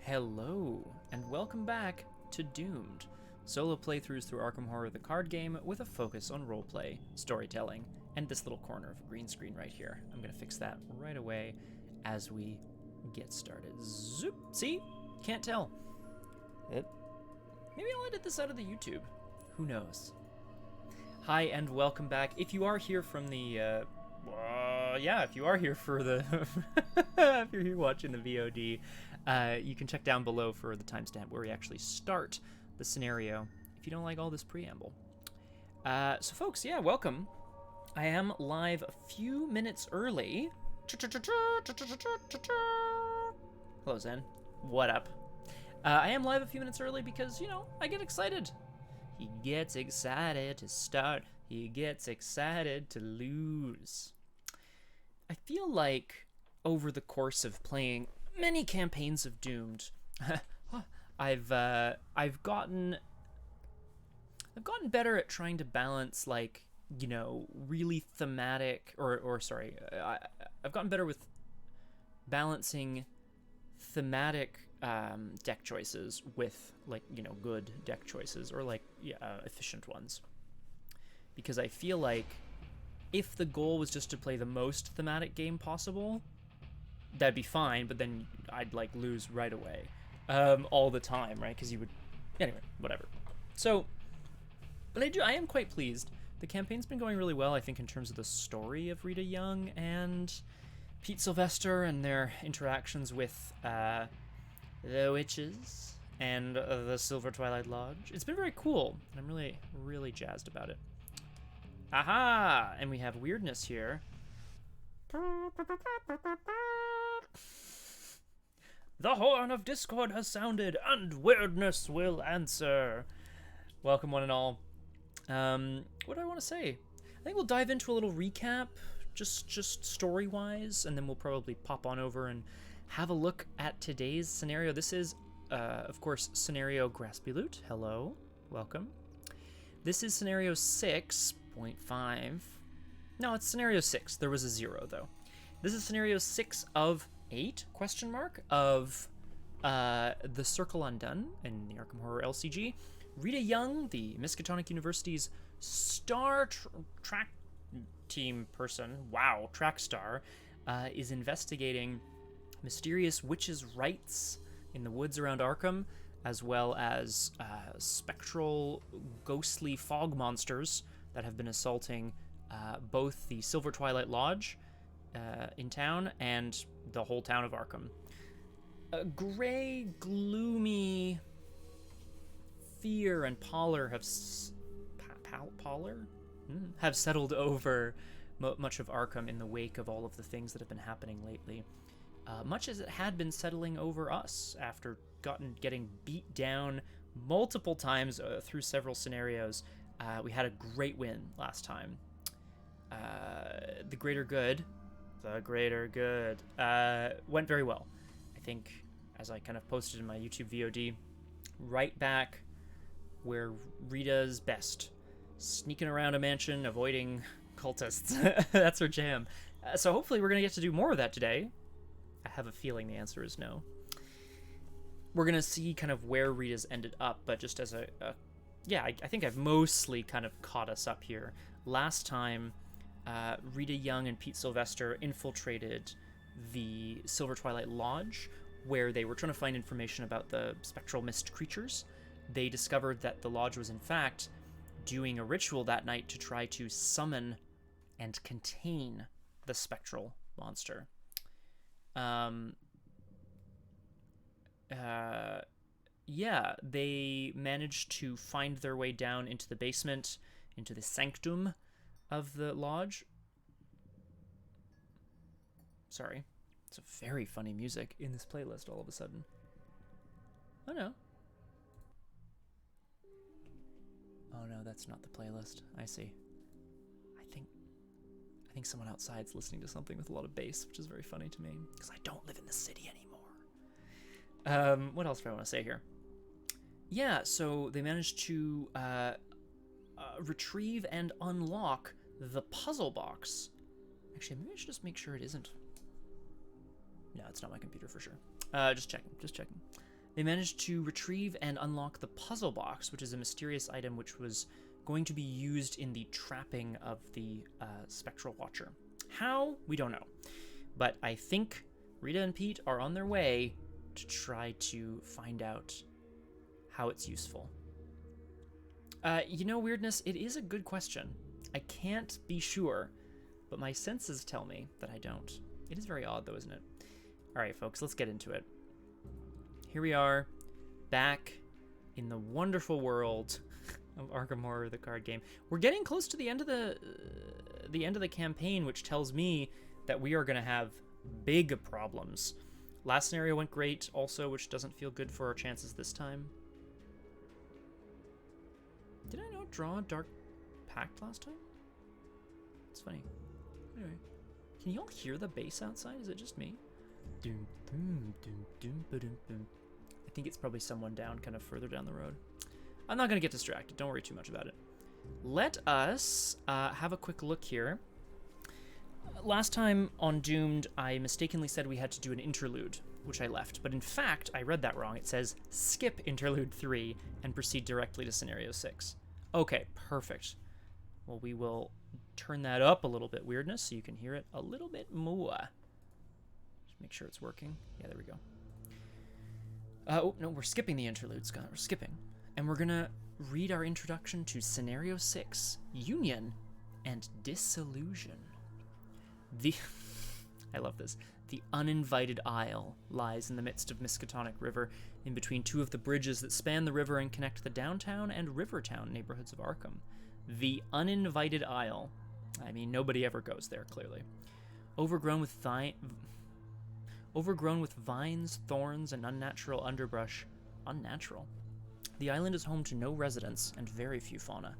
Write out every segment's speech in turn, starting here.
Hello, and welcome back to Doomed, solo playthroughs through Arkham Horror the card game with a focus on roleplay, storytelling, and this little corner of a green screen right here. I'm gonna fix that right away as we get started. Zoop! See? Can't tell. Maybe I'll edit this out of the YouTube. Who knows? Hi, and welcome back. If you are here from the, if you are here for the, if you're here watching the VOD, you can check down below for the timestamp where we actually start the scenario if you don't like all this preamble. So folks, yeah, welcome. I am live a few minutes early. Hello, Zen. What up? I am live a few minutes early because, you know, I get excited. He gets excited to start. He gets excited to lose. I feel like over the course of playing many campaigns of Doomed, I've gotten better at trying to balance, like, you know, really thematic I've gotten better with balancing thematic deck choices with, like, you know, good deck choices or, like, efficient ones, because I feel like if the goal was just to play the most thematic game possible, that'd be fine, but then I'd, like, lose right away all the time, right? Because you would... Anyway, whatever. So, but I am quite pleased. The campaign's been going really well, I think, in terms of the story of Rita Young and Pete Sylvester and their interactions with the witches and the Silver Twilight Lodge. It's been very cool. I'm really, really jazzed about it. Aha! And we have weirdness here. The horn of discord has sounded, and weirdness will answer. Welcome, one and all. What do I want to say? I think we'll dive into a little recap, just story-wise, and then we'll probably pop on over and have a look at today's scenario. This is, of course, scenario Graspy Loot. Hello, welcome. This is scenario 6.5. No, it's scenario 6. There was a 0, though. This is scenario 6 of 8, question mark, of The Circle Undone in the Arkham Horror LCG. Rita Young, the Miskatonic University's star track team person, wow, track star, is investigating mysterious witches' rites in the woods around Arkham, as well as spectral, ghostly fog monsters that have been assaulting both the Silver Twilight Lodge in town and the whole town of Arkham. A gray, gloomy fear and pallor have settled over much of Arkham in the wake of all of the things that have been happening lately. Much as it had been settling over us after getting beat down multiple times through several scenarios. We had a great win last time. The greater good went very well. I think, as I kind of posted in my YouTube VOD, right back where Rita's best. Sneaking around a mansion, avoiding cultists. That's her jam. So hopefully we're going to get to do more of that today. I have a feeling the answer is no. We're going to see kind of where Rita's ended up, but just as I think I've mostly kind of caught us up here. Last time, Rita Young and Pete Sylvester infiltrated the Silver Twilight Lodge, where they were trying to find information about the spectral mist creatures. They discovered that the lodge was in fact doing a ritual that night to try to summon and contain the spectral monster. They managed to find their way down into the basement, into the sanctum of the lodge. Sorry. It's a very funny music in this playlist all of a sudden. Oh no. Oh no, that's not the playlist. I see. I think someone outside's listening to something with a lot of bass, which is very funny to me, because I don't live in the city anymore. What else do I want to say here? Yeah, so they managed to retrieve and unlock the puzzle box. Actually, maybe I should just make sure it isn't. No, it's not my computer for sure. Just checking. They managed to retrieve and unlock the puzzle box, which is a mysterious item which was going to be used in the trapping of the Spectral Watcher. How? We don't know. But I think Rita and Pete are on their way to try to find out how it's useful. Weirdness, it is a good question. I can't be sure, but my senses tell me that I don't. It is very odd, though, isn't it? All right, folks, let's get into it. Here we are, back in the wonderful world of Arkham Horror, the card game. We're getting close to the end of the campaign, which tells me that we are going to have big problems. Last scenario went great, also, which doesn't feel good for our chances this time. Did I not draw a Dark Pact last time? It's funny. Anyway, can you all hear the bass outside? Is it just me? Doom, doom, doom, doom, ba-doom, boom. I think it's probably someone down, kind of further down the road. I'm not going to get distracted. Don't worry too much about it. Let us have a quick look here. Last time on Doomed, I mistakenly said we had to do an interlude, which I left. But in fact, I read that wrong. It says skip interlude 3 and proceed directly to scenario 6. Okay, perfect. Well, we will turn that up a little bit, weirdness, so you can hear it a little bit more. Just make sure it's working. Yeah, there we go. Oh, no, we're skipping the interlude, Scott. We're skipping. And we're going to read our introduction to scenario 6, Union and Disillusion. I love this. The uninvited isle lies in the midst of Miskatonic River, in between two of the bridges that span the river and connect the downtown and Rivertown neighborhoods of Arkham. The uninvited isle. I mean, nobody ever goes there, clearly. Overgrown with vines, thorns, and unnatural underbrush. Unnatural. The island is home to no residents and very few fauna.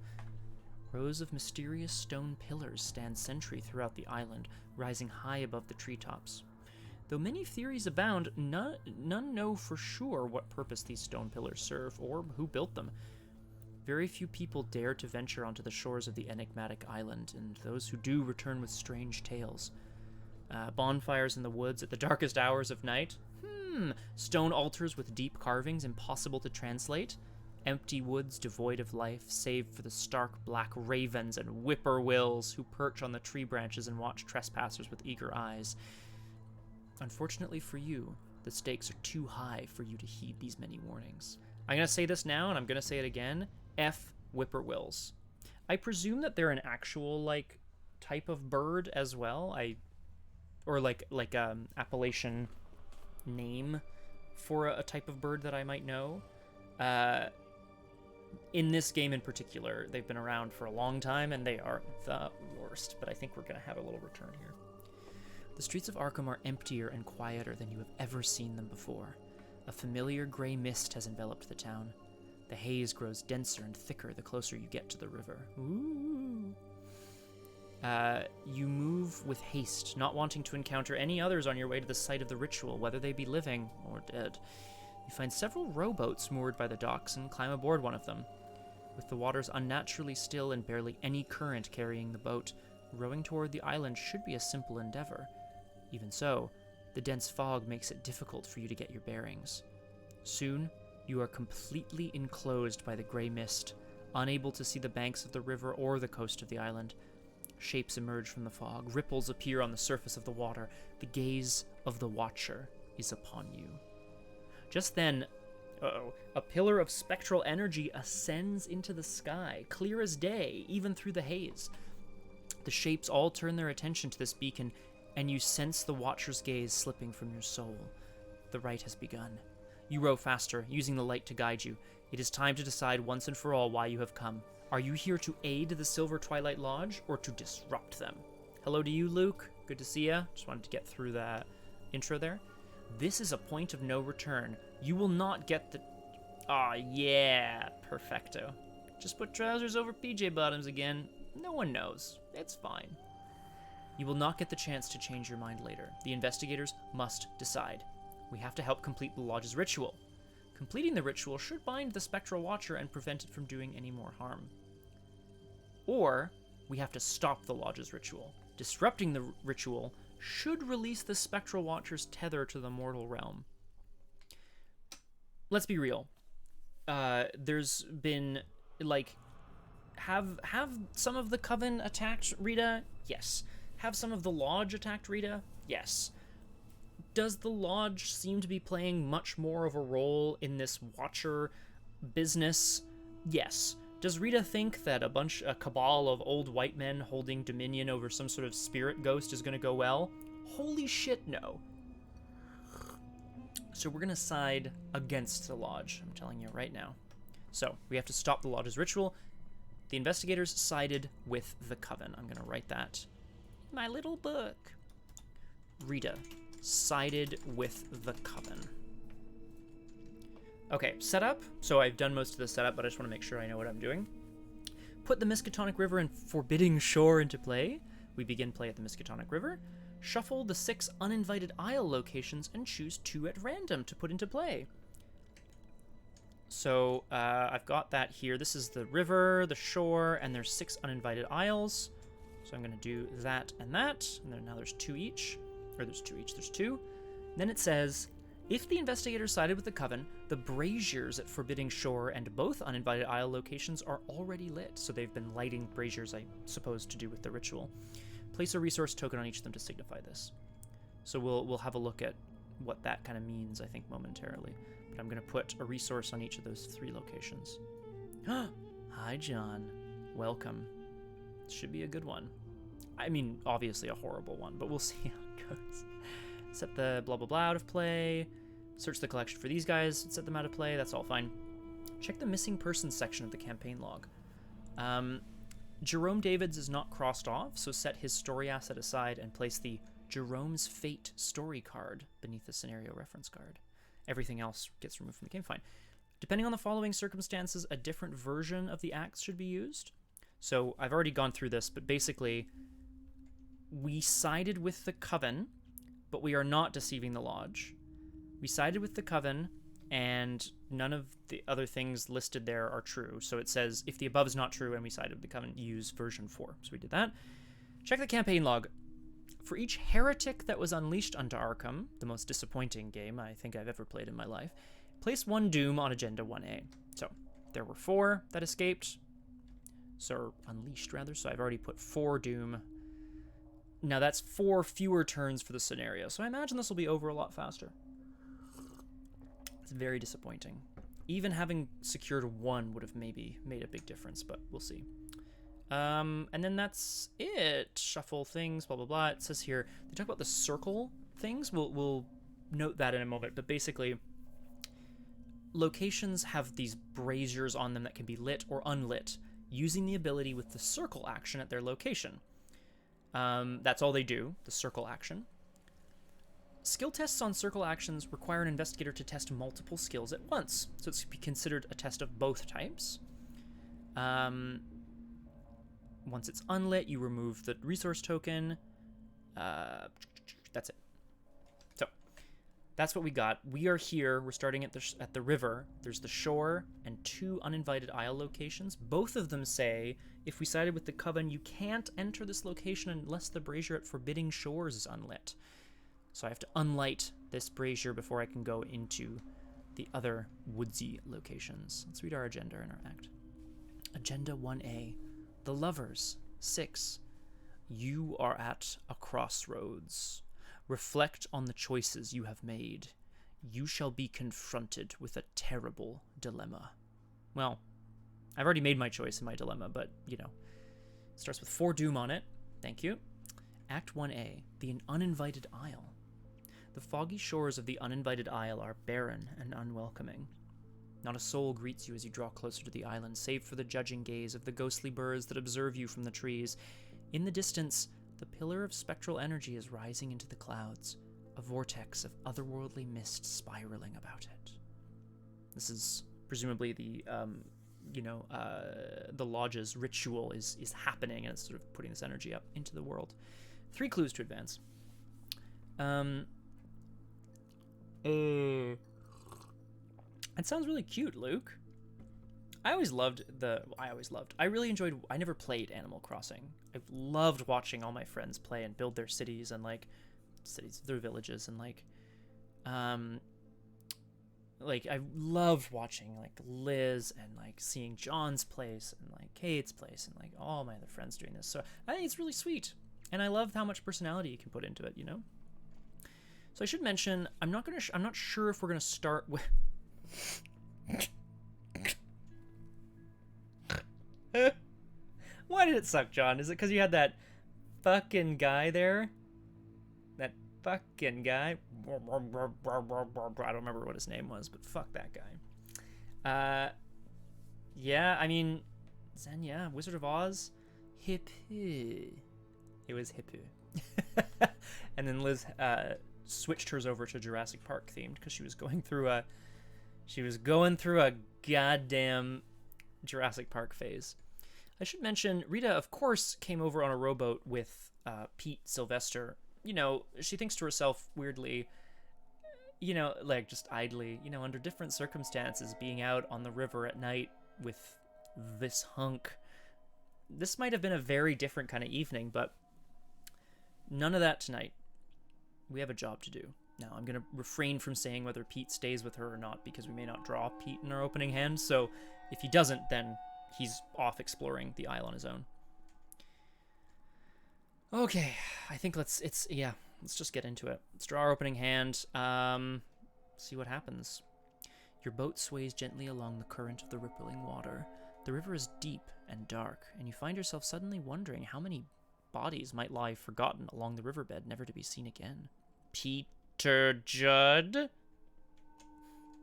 Rows of mysterious stone pillars stand sentry throughout the island, rising high above the treetops. Though many theories abound, none know for sure what purpose these stone pillars serve or who built them. Very few people dare to venture onto the shores of the enigmatic island, and those who do return with strange tales. Bonfires in the woods at the darkest hours of night? Stone altars with deep carvings impossible to translate? Empty woods devoid of life, save for the stark black ravens and whippoorwills who perch on the tree branches and watch trespassers with eager eyes. Unfortunately for you, the stakes are too high for you to heed these many warnings. I'm going to say this now, and I'm going to say it again. F whippoorwills. I presume that they're an actual, type of bird as well. Or Appalachian name for a type of bird that I might know. In this game in particular, they've been around for a long time, and they are the worst, but I think we're going to have a little return here. The streets of Arkham are emptier and quieter than you have ever seen them before. A familiar gray mist has enveloped the town. The haze grows denser and thicker the closer you get to the river. Ooh. You move with haste, not wanting to encounter any others on your way to the site of the ritual, whether they be living or dead. You find several rowboats moored by the docks and climb aboard one of them. With the waters unnaturally still and barely any current carrying the boat, rowing toward the island should be a simple endeavor. Even so, the dense fog makes it difficult for you to get your bearings. Soon, you are completely enclosed by the gray mist, unable to see the banks of the river or the coast of the island. Shapes emerge from the fog, ripples appear on the surface of the water. The gaze of the Watcher is upon you. Just then, a pillar of spectral energy ascends into the sky, clear as day, even through the haze. The shapes all turn their attention to this beacon, and you sense the Watcher's gaze slipping from your soul. The rite has begun. You row faster, using the light to guide you. It is time to decide once and for all why you have come. Are you here to aid the Silver Twilight Lodge, or to disrupt them? Hello to you, Luke. Good to see ya. Just wanted to get through that intro there. This is a point of no return. You will not get the... Aw, yeah, perfecto. Just put trousers over PJ bottoms again. No one knows. It's fine. You will not get the chance to change your mind later. The investigators must decide. We have to help complete the Lodge's ritual. Completing the ritual should bind the Spectral Watcher and prevent it from doing any more harm. Or, we have to stop the Lodge's ritual. Disrupting the ritual should release the Spectral Watcher's tether to the mortal realm. let's be real. There's been, like, have some of the Coven attacked Rita? Yes. Have some of the Lodge attacked Rita? Yes. Does the Lodge seem to be playing much more of a role in this Watcher business? Yes. Does Rita think that a cabal of old white men holding dominion over some sort of spirit ghost is going to go well? Holy shit, no. So we're going to side against the Lodge, I'm telling you right now. So we have to stop the Lodge's ritual. The investigators sided with the Coven. I'm going to write that in my little book. Rita sided with the Coven. Okay, setup. So I've done most of the setup, but I just want to make sure I know what I'm doing. Put the Miskatonic River and Forbidding Shore into play. We begin play at the Miskatonic River. Shuffle the 6 uninvited isle locations and choose 2 at random to put into play. So I've got that here. This is the river, the shore, and there's 6 uninvited isles. So I'm going to do that, and then now there's 2 each. Or there's 2 each, there's 2. And then it says, if the investigator sided with the Coven, the braziers at Forbidding Shore and both uninvited isle locations are already lit. So they've been lighting braziers, I suppose, to do with the ritual. Place a resource token on each of them to signify this. So we'll have a look at what that kind of means, I think, momentarily. But I'm going to put a resource on each of those 3 locations. Hi, John. Welcome. Should be a good one. I mean, obviously a horrible one, but we'll see how it goes. Set the blah blah blah out of play. Search the collection for these guys. Set them out of play. That's all fine. Check the missing persons section of the campaign log. Jerome Davids is not crossed off, so set his story asset aside and place the Jerome's Fate story card beneath the scenario reference card. Everything else gets removed from the game. Fine. Depending on the following circumstances, a different version of the acts should be used. So I've already gone through this, but basically, we sided with the Coven, but we are not deceiving the Lodge. We sided with the Coven, and none of the other things listed there are true. So it says, if the above is not true and we sided with the Coven, use version 4. So we did that. Check the campaign log. For each heretic that was unleashed unto Arkham, the most disappointing game I think I've ever played in my life, place 1 doom on Agenda 1A. So there were 4 that escaped. So unleashed, rather. So I've already put 4 doom. Now that's 4 fewer turns for the scenario. So I imagine this will be over a lot faster. It's very disappointing. Even having secured 1 would have maybe made a big difference, but we'll see. And then that's it. Shuffle things, blah, blah, blah. It says here, they talk about the circle things. We'll note that in a moment, but basically, locations have these braziers on them that can be lit or unlit, using the ability with the circle action at their location. That's all they do, the circle action. Skill tests on circle actions require an investigator to test multiple skills at once, so it's to be considered a test of both types. Once it's unlit, you remove the resource token. That's it. So that's what we got. We are here. We're starting at the river. There's the shore and 2 uninvited isle locations. Both of them say, if we sided with the Coven, you can't enter this location unless the brazier at Forbidding Shores is unlit. So I have to unlight this brazier before I can go into the other woodsy locations. Let's read our agenda and our act. Agenda 1A. The Lovers. 6. You are at a crossroads. Reflect on the choices you have made. You shall be confronted with a terrible dilemma. Well, I've already made my choice in my dilemma, but, it starts with 4 doom on it. Thank you. Act 1A. The Uninvited Isle. The foggy shores of the Uninvited Isle are barren and unwelcoming. Not a soul greets you as you draw closer to the island, save for the judging gaze of the ghostly birds that observe you from the trees. In the distance, the pillar of spectral energy is rising into the clouds, a vortex of otherworldly mist spiraling about it. This is presumably the Lodge's ritual is happening, and it's sort of putting this energy up into the world. 3 clues to advance. It sounds really cute, Luke. I really enjoyed, I never played Animal Crossing. I loved watching all my friends play and build their cities and their villages and like, I loved watching, like, Liz and, like, seeing John's place and, like, Kate's place and, like, all my other friends doing this. So I think it's really sweet. And I love how much personality you can put into it, you know? So I should mention, I'm not sure if we're gonna start with... Why did it suck, John? Is it because you had that fucking guy there? That fucking guy? I don't remember what his name was, but fuck that guy. Yeah, I mean, Zen, yeah, Wizard of Oz, Hippu. It was Hippu. And then Liz switched hers over to Jurassic Park themed because she was going through a goddamn Jurassic Park phase. I should mention, Rita, of course, came over on a rowboat with Pete Sylvester. You know, she thinks to herself weirdly, you know, like just idly, you know, under different circumstances, being out on the river at night with this hunk. This might have been a very different kind of evening, but none of that tonight. We have a job to do. Now, I'm going to refrain from saying whether Pete stays with her or not, because we may not draw Pete in our opening hand, so if he doesn't, then he's off exploring the isle on his own. Okay, I think let's just get into it. Let's draw our opening hand, see what happens. Your boat sways gently along the current of the rippling water. The river is deep and dark, and you find yourself suddenly wondering how many bodies might lie forgotten along the riverbed, never to be seen again. Peter Judd?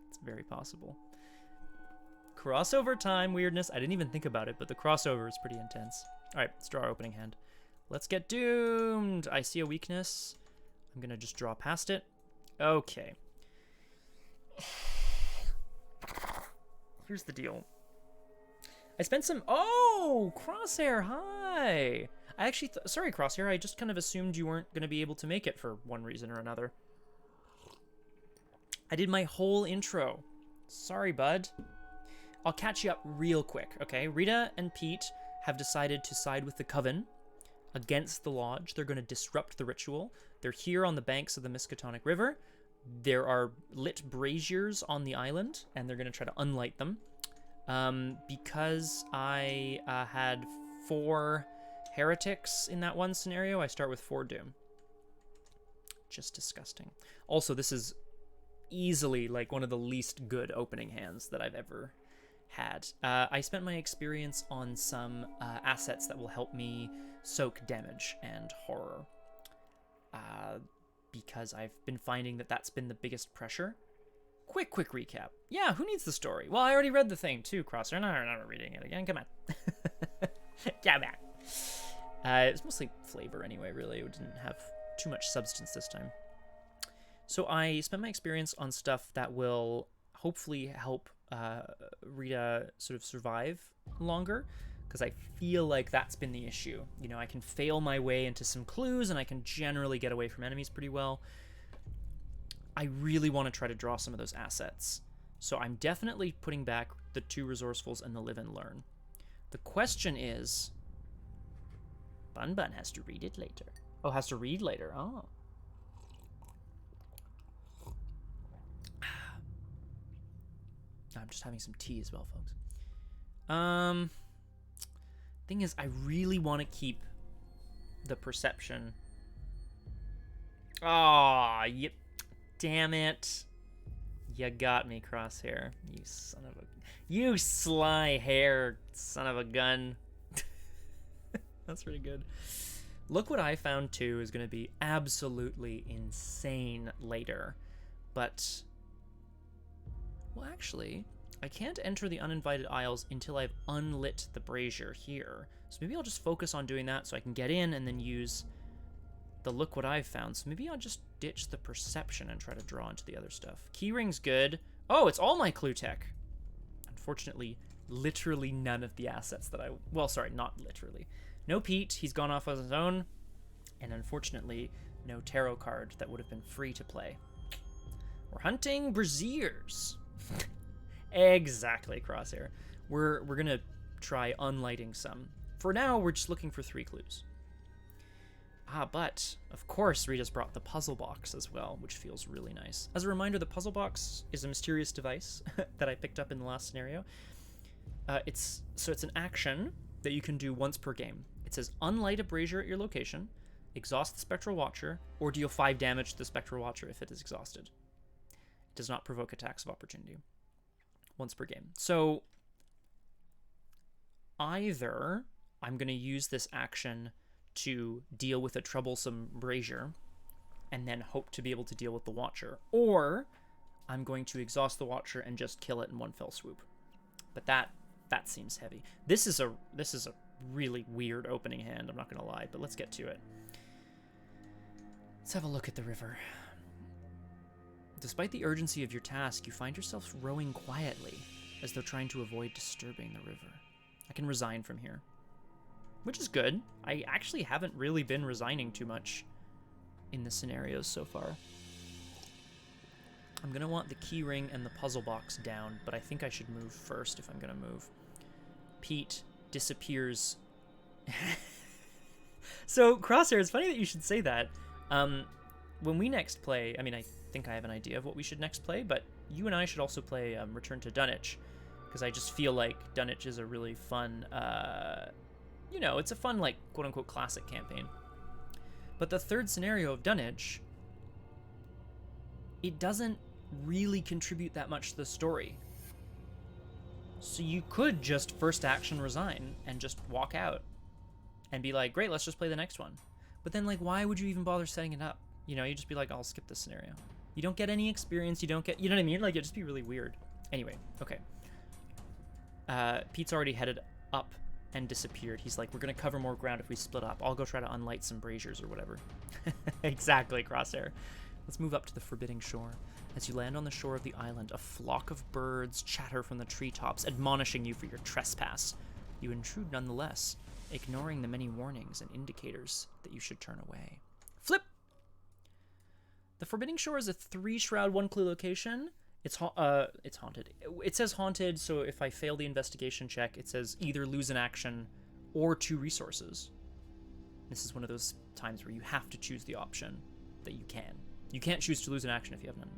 It's very possible. Crossover time weirdness. I didn't even think about it, but the crossover is pretty intense. All right, let's draw our opening hand. Let's get doomed. I see a weakness. I'm going to just draw past it. Okay. Here's the deal. I spent some... Oh, Crosshair, hi. I actually... Sorry, Crosshair. I just kind of assumed you weren't going to be able to make it for one reason or another. I did my whole intro. Sorry, bud. I'll catch you up real quick, okay? Rita and Pete have decided to side with the Coven against the Lodge. They're going to disrupt the ritual. They're here on the banks of the Miskatonic River. There are lit braziers on the island, and they're going to try to unlight them. Because I had 4 heretics in that one scenario, I start with 4 doom. Just disgusting. Also, this is easily like one of the least good opening hands that I've ever had. I spent my experience on some assets that will help me soak damage and horror. Because I've been finding that that's been the biggest pressure. Quick recap. Yeah, who needs the story? Well, I already read the thing too, Crosshair. No, I'm not reading it again. Come on. Come on. It's mostly flavor anyway, really. It didn't have too much substance this time. So I spent my experience on stuff that will hopefully help Rita sort of survive longer, because I feel like that's been the issue. You know, I can fail my way into some clues, and I can generally get away from enemies pretty well. I really want to try to draw some of those assets. So I'm definitely putting back the 2 resourcefuls and the live and learn. The question is... Bun has to read it later. Oh, has to read later. Oh. I'm just having some tea as well, folks. Thing is, I really want to keep the perception. Aw, yep. Damn it. You got me, Crosshair. You son of a... You sly hair, son of a gun. That's pretty good. Look What I Found too is going to be absolutely insane later. But... Well, actually, I can't enter the uninvited aisles until I've unlit the brazier here. So maybe I'll just focus on doing that so I can get in and then use the Look What I've Found. So maybe I'll just ditch the perception and try to draw into the other stuff. Keyring's good. Oh, it's all my clue tech. Unfortunately, literally none of the assets that I... Well, sorry, not literally. No Pete, he's gone off on his own. And unfortunately, no tarot card that would have been free to play. We're hunting braziers. Exactly, Crosshair. We're gonna try unlighting some. For now, we're just looking for 3 clues. But, of course, Rita's brought the puzzle box as well, which feels really nice. As a reminder, the puzzle box is a mysterious device that I picked up in the last scenario. It's an action that you can do once per game. It says, unlight a brazier at your location, exhaust the Spectral Watcher, or deal 5 damage to the Spectral Watcher if it is exhausted. It does not provoke attacks of opportunity. Once per game. So, either I'm going to use this action to deal with a troublesome brazier and then hope to be able to deal with the Watcher, or I'm going to exhaust the Watcher and just kill it in one fell swoop. But that seems heavy. This is a really weird opening hand, I'm not going to lie, but let's get to it. Let's have a look at the river. Despite the urgency of your task, you find yourself rowing quietly, as though trying to avoid disturbing the river. I can resign from here, which is good. I actually haven't really been resigning too much in the scenarios so far. I'm going to want the key ring and the puzzle box down, but I think I should move first if I'm going to move. Pete disappears. So, Crosshair, it's funny that you should say that. When we next play, I mean, I think I have an idea of what we should next play, but you and I should also play Return to Dunwich, because I just feel like Dunwich is a really fun, it's a fun, like, quote-unquote classic campaign. But the third scenario of Dunwich, it doesn't really contribute that much to the story. So you could just first action resign and just walk out and be like, great, let's just play the next one. But then, like, why would you even bother setting it up? You know, you just be like, I'll skip this scenario. You don't get any experience, you don't get, you know what I mean? Like, it'd just be really weird. Anyway, okay. Pete's already headed up and disappeared. He's like, we're gonna cover more ground if we split up. I'll go try to unlight some braziers or whatever. Exactly, Crosshair. Let's move up to the forbidding shore. As you land on the shore of the island, a flock of birds chatter from the treetops, admonishing you for your trespass. You intrude nonetheless, ignoring the many warnings and indicators that you should turn away. Flip! The forbidding shore is a 3-shroud, 1-clue location. It's haunted. It says haunted, so if I fail the investigation check, it says either lose an action or 2 resources. This is one of those times where you have to choose the option that you can. You can't choose to lose an action if you have none.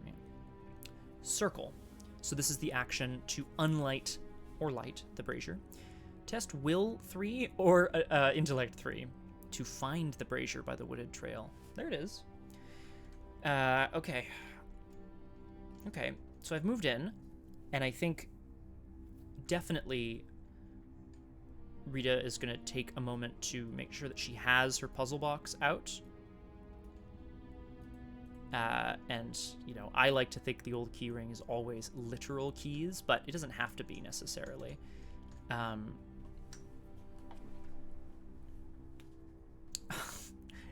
Circle. So this is the action to unlight or light the brazier. Test Will 3 or Intellect 3 to find the brazier by the wooded trail. There it is. Okay. Okay, so I've moved in, and I think definitely Rita is going to take a moment to make sure that she has her puzzle box out. And, you know, I like to think the old key ring is always literal keys, but it doesn't have to be necessarily.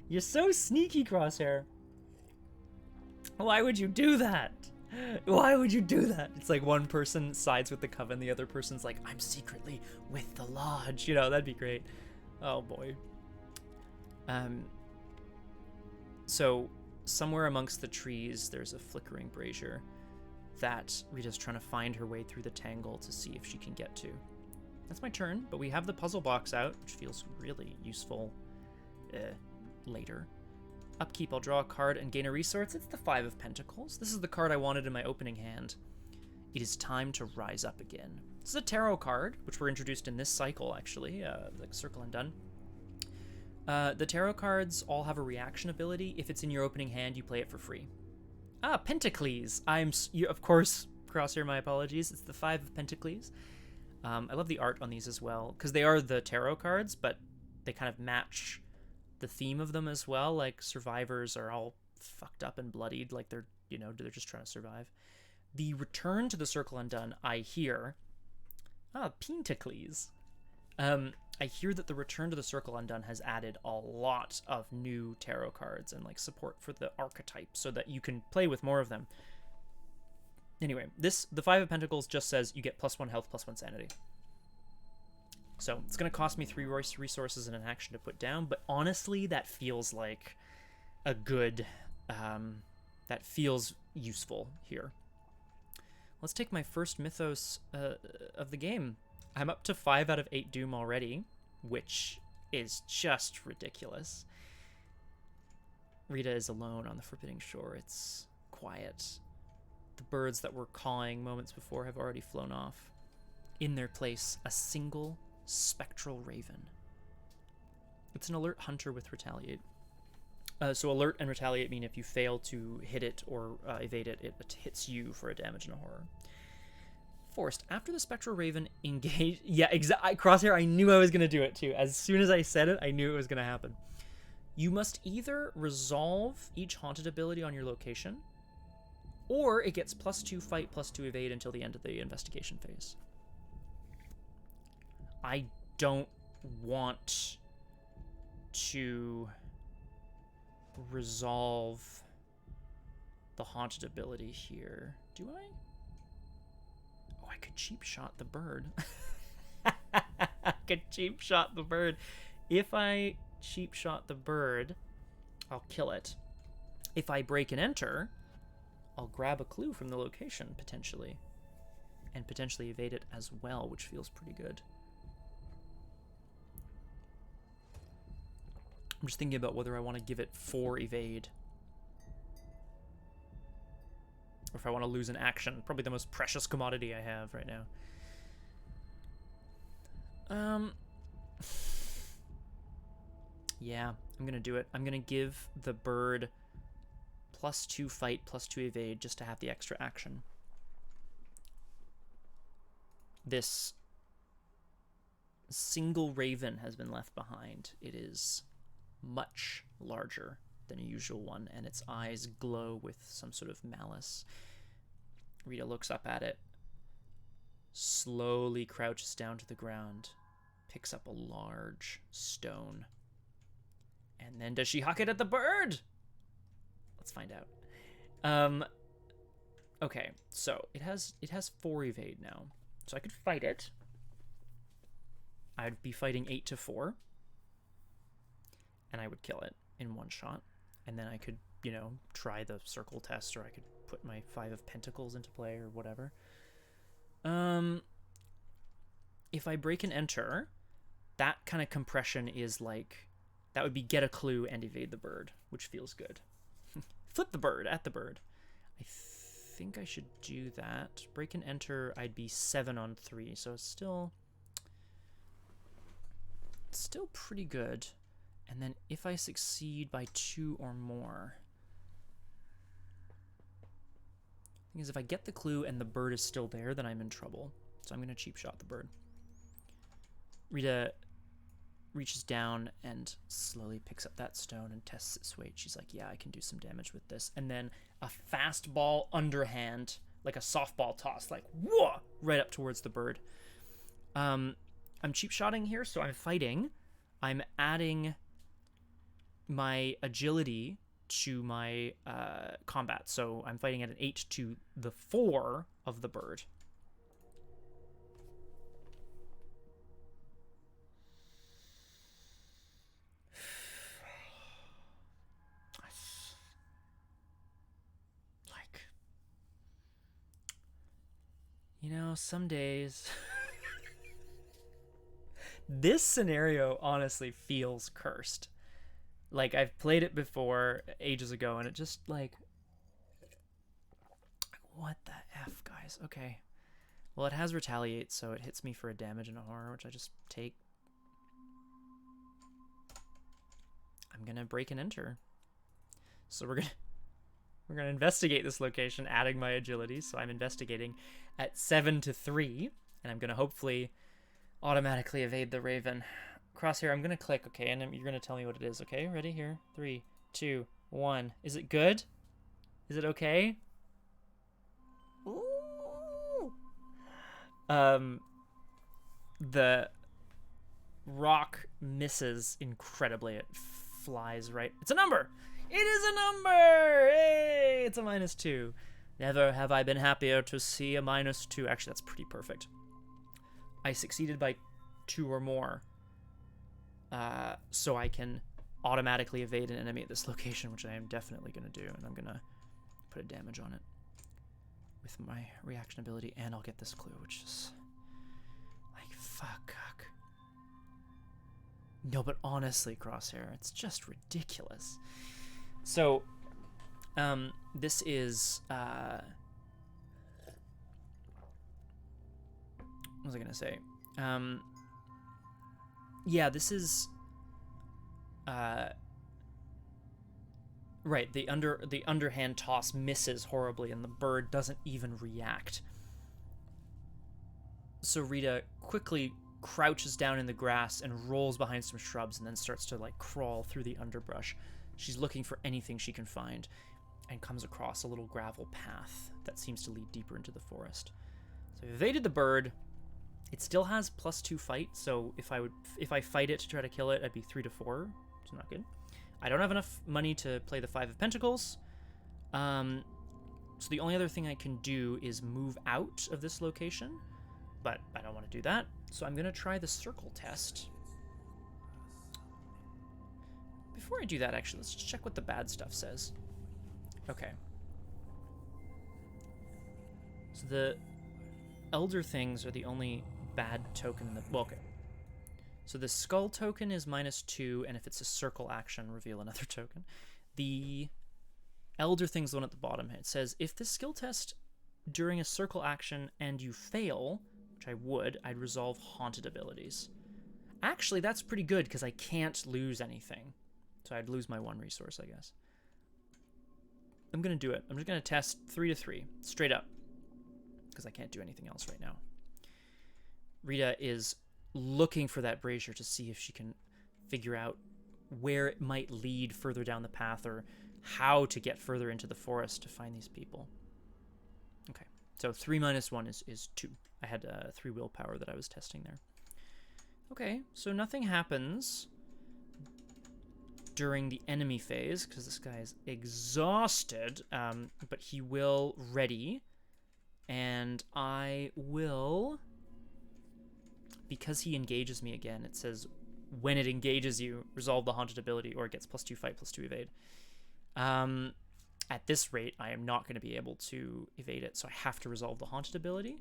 You're so sneaky, Crosshair. Why would you do that? Why would you do that? It's like one person sides with the coven, the other person's like, I'm secretly with the lodge. You know, that'd be great. Oh, boy. So, somewhere amongst the trees, there's a flickering brazier that Rita's trying to find her way through the tangle to see if she can get to. That's my turn, but we have the puzzle box out, which feels really useful later. Upkeep, I'll draw a card and gain a resource. It's the 5 of Pentacles. This is the card I wanted in my opening hand. It is time to rise up again. This is a tarot card, which were introduced in this cycle, actually, like Circle and Done. The tarot cards all have a reaction ability. If it's in your opening hand, you play it for free. Pentacles. Of course, Crosshair, my apologies. It's the 5 of Pentacles. I love the art on these as well, because they are the tarot cards, but they kind of match the theme of them as well. Like, survivors are all fucked up and bloodied, like they're just trying to survive. The return to the Circle Undone, I hear... Pentacles. I hear that the Return to the Circle Undone has added a lot of new tarot cards and like support for the archetype so that you can play with more of them. Anyway, the 5 of Pentacles just says you get +1 health, +1 sanity. So it's going to cost me 3 resources and an action to put down, but honestly, that feels like a good, that feels useful here. Let's take my first Mythos of the game. I'm up to 5 out of 8 Doom already, which is just ridiculous. Rita is alone on the forbidding shore. It's quiet. The birds that were cawing moments before have already flown off. In their place, a single spectral raven. It's an alert hunter with retaliate. So alert and retaliate mean if you fail to hit it or evade it, it hits you for a damage and a horror. Forced. After the spectral raven engaged... Yeah, exactly. Crosshair, I knew I was going to do it too. As soon as I said it, I knew it was going to happen. You must either resolve each haunted ability on your location, or it gets +2 fight, +2 evade until the end of the investigation phase. I don't want to resolve the haunted ability here. Do I? Oh, I could cheap shot the bird. I could cheap shot the bird. If I cheap shot the bird, I'll kill it. If I break and enter, I'll grab a clue from the location, potentially. And potentially evade it as well, which feels pretty good. I'm just thinking about whether I want to give it 4 evade. Or if I want to lose an action. Probably the most precious commodity I have right now. Yeah, I'm going to do it. I'm going to give the bird +2 fight, +2 evade, just to have the extra action. This single raven has been left behind. It is much larger than a usual one, and its eyes glow with some sort of malice. Rita looks up at it, slowly crouches down to the ground, picks up a large stone, and then does she huck it at the bird? Let's find out. Okay, so it has 4 evade now, so I could fight it. I'd be fighting 8 to 4. And I would kill it in one shot. And then I could, you know, try the circle test, or I could put my 5 of Pentacles into play, or whatever. If I break and enter, that kind of compression is like, that would be get a clue and evade the bird, which feels good. Flip the bird at the bird. I think I should do that. Break and enter, I'd be 7 on 3, so it's still pretty good. And then if I succeed by 2 or more, the thing is, if I get the clue and the bird is still there, then I'm in trouble. So I'm going to cheap shot the bird. Rita reaches down and slowly picks up that stone and tests its weight. She's like, yeah, I can do some damage with this. And then a fastball underhand, like a softball toss, like, whoa, right up towards the bird. I'm cheap shotting here, so I'm fighting. I'm adding my agility to my combat. So I'm fighting at an 8 to the 4 of the bird. Like, you know, some days... This scenario honestly feels cursed. Like, I've played it before ages ago, and it just, like, what the F, guys? Okay. Well, it has retaliate, so it hits me for a damage and a horror, which I just take. I'm gonna break and enter. So we're gonna investigate this location, adding my agility, so I'm investigating at 7 to 3, and I'm gonna hopefully automatically evade the raven. Crosshair, I'm gonna click, okay, and you're gonna tell me what it is, okay? Ready? Here. 3, 2, 1. Is it good? Is it okay? Ooh. The rock misses incredibly. It flies right. It's a number! It is a number! Hey! It's a -2. Never have I been happier to see a -2. Actually, that's pretty perfect. I succeeded by 2 or more. So I can automatically evade an enemy at this location, which I am definitely going to do. And I'm going to put a damage on it with my reaction ability. And I'll get this clue, which is like, fuck. No, but honestly, Crosshair, it's just ridiculous. So, this is, what was I gonna say? Yeah, this is, right, the underhand toss misses horribly, and the bird doesn't even react. So Rita quickly crouches down in the grass and rolls behind some shrubs, and then starts to like crawl through the underbrush. She's looking for anything she can find, and comes across a little gravel path that seems to lead deeper into the forest. So I've evaded the bird. It still has +2 fight, so if I fight it to try to kill it, I'd be 3 to 4. It's not good. I don't have enough money to play the 5 of Pentacles. So the only other thing I can do is move out of this location, but I don't want to do that. So I'm going to try the circle test. Before I do that, actually, let's just check what the bad stuff says. Okay. So the Elder Things are the only bad token in the... Well, okay. So the Skull token is -2, and if it's a circle action, reveal another token. The Elder Thing's the one at the bottom. It says, if this skill test during a circle action and you fail, which I would, I'd resolve haunted abilities. Actually, that's pretty good, because I can't lose anything. So I'd lose my 1 resource, I guess. I'm going to do it. I'm just going to test 3 to 3, straight up, because I can't do anything else right now. Rita is looking for that brazier to see if she can figure out where it might lead further down the path, or how to get further into the forest to find these people. Okay, so 3 minus 1 is 2. I had 3 willpower that I was testing there. Okay, so nothing happens during the enemy phase, because this guy is exhausted, but he will ready, and I will... Because he engages me again, it says, when it engages you, resolve the haunted ability, or it gets +2 fight, +2 evade. At this rate, I am not going to be able to evade it, so I have to resolve the haunted ability,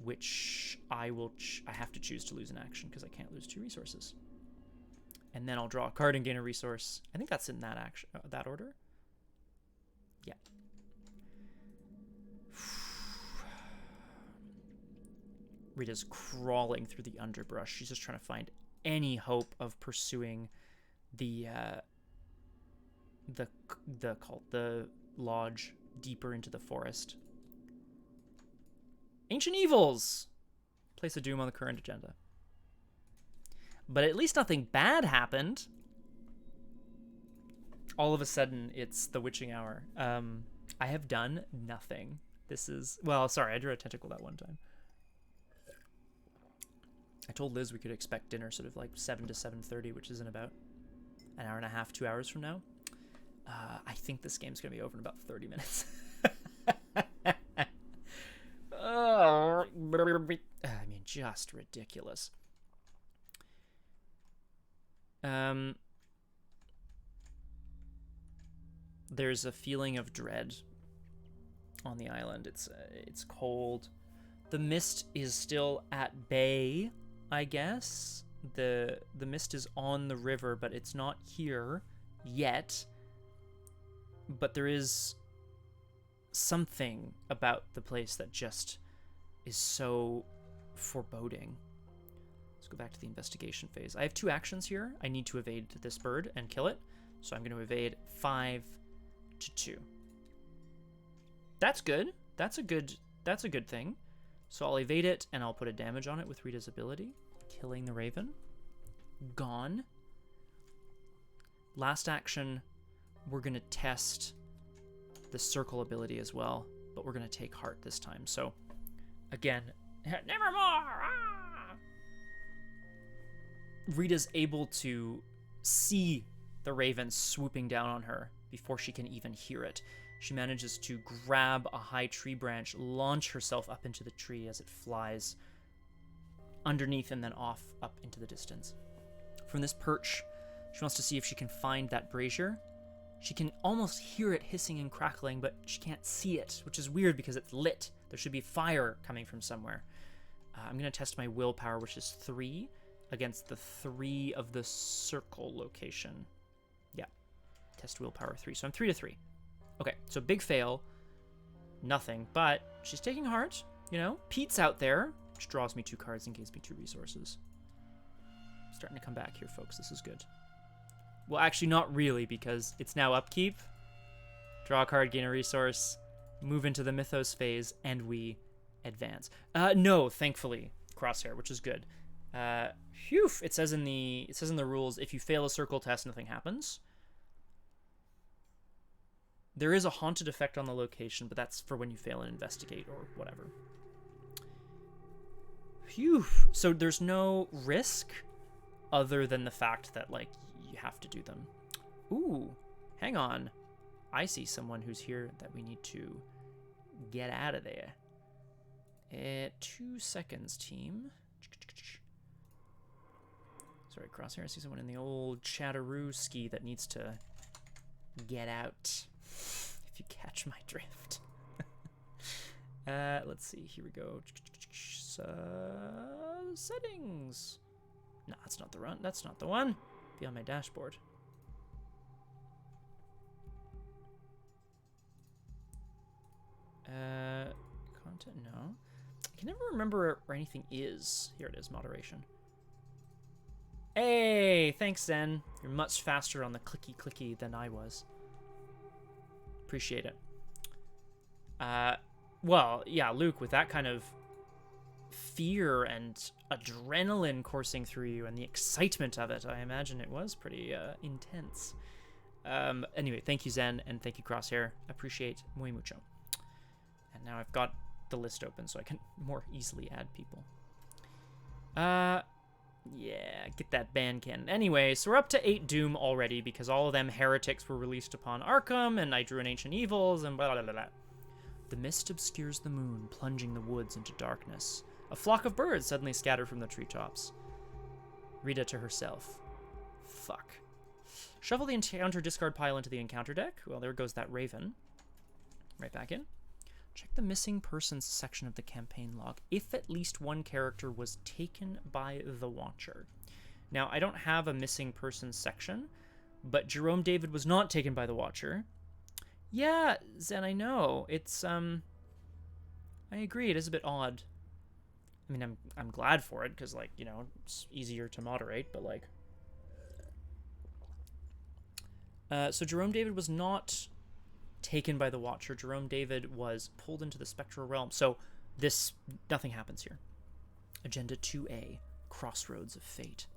which I will. I have to choose to lose an action, because I can't lose 2 resources. And then I'll draw a card and gain a resource. I think that's in that action, that order. Yeah. Rita's crawling through the underbrush. She's just trying to find any hope of pursuing the cult, the lodge, deeper into the forest. Ancient Evils! Place of doom on the current agenda. But at least nothing bad happened. All of a sudden, it's the witching hour. I have done nothing. This is... Well, sorry, I drew a tentacle that one time. I told Liz we could expect dinner sort of like 7 to 7:30, which is in about an hour and a half, 2 hours from now. I think this game's going to be over in about 30 minutes. I mean, just ridiculous. There's a feeling of dread on the island. It's cold. The mist is still at bay, I guess. The mist is on the river, but it's not here yet. But there is something about the place that just is so foreboding. Let's go back to the investigation phase. I have 2 actions here. I need to evade this bird and kill it. So I'm going to evade 5 to 2. That's good. That's a good thing. So I'll evade it, and I'll put a damage on it with Rita's ability. Killing the raven. Gone. Last action, we're going to test the circle ability as well, but we're going to take heart this time. So, again, nevermore! Ah! Rita's able to see the raven swooping down on her before she can even hear it. She manages to grab a high tree branch, launch herself up into the tree as it flies underneath and then off up into the distance. From this perch, she wants to see if she can find that brazier. She can almost hear it hissing and crackling, but she can't see it, which is weird because it's lit. There should be fire coming from somewhere. I'm going to test my willpower, which is 3, against the 3 of the circle location. Yeah. Test willpower 3. So I'm 3 to 3. Okay, so big fail. Nothing, but she's taking heart, you know? Pete's out there, which draws me 2 cards and gives me 2 resources. Starting to come back here, folks. This is good. Well, actually, not really, because it's now upkeep. Draw a card, gain a resource, move into the Mythos phase, and we advance. No, thankfully, crosshair, which is good. Phew! It says in the rules, if you fail a circle test, nothing happens. There is a haunted effect on the location, but that's for when you fail an investigate or whatever. Phew! So there's no risk other than the fact that, like, you have to do them. Ooh, hang on. I see someone who's here that we need to get out of there. 2 seconds, team. Sorry, crosshair. I see someone in the old Chatteroo ski that needs to get out. If you catch my drift. Let's see. Here we go. Settings. No, that's not the run. That's not the one. Be on my dashboard. Content, no. I can never remember where anything is. Here it is, moderation. Hey, thanks, Zen. You're much faster on the clicky than I was. Appreciate it. Well, yeah, Luke, with that kind of fear and adrenaline coursing through you and the excitement of it, I imagine it was pretty intense. Anyway, thank you, Zen, and thank you, Crosshair. Appreciate muy mucho. And now I've got the list open so I can more easily add people. Yeah, get that ban cannon. Anyway, so we're up to 8 Doom already because all of them heretics were released upon Arkham, and I drew an Ancient Evils, and blah, blah, blah, blah. The mist obscures the moon, plunging the woods into darkness. A flock of birds suddenly scatter from the treetops. Rita to herself. Fuck. Shuffle the encounter discard pile into the encounter deck. Well, there goes that raven. Right back in. Check the missing persons section of the campaign log if at least one character was taken by the Watcher. Now, I don't have a missing persons section, but Jerome David was not taken by the Watcher. Yeah, Zen, I know. It's, I agree, it is a bit odd. I mean, I'm glad for it, because, like, you know, it's easier to moderate, but, like... So Jerome David was not taken by the Watcher. Jerome David was pulled into the Spectral Realm. So nothing happens here. Agenda 2A, Crossroads of Fate.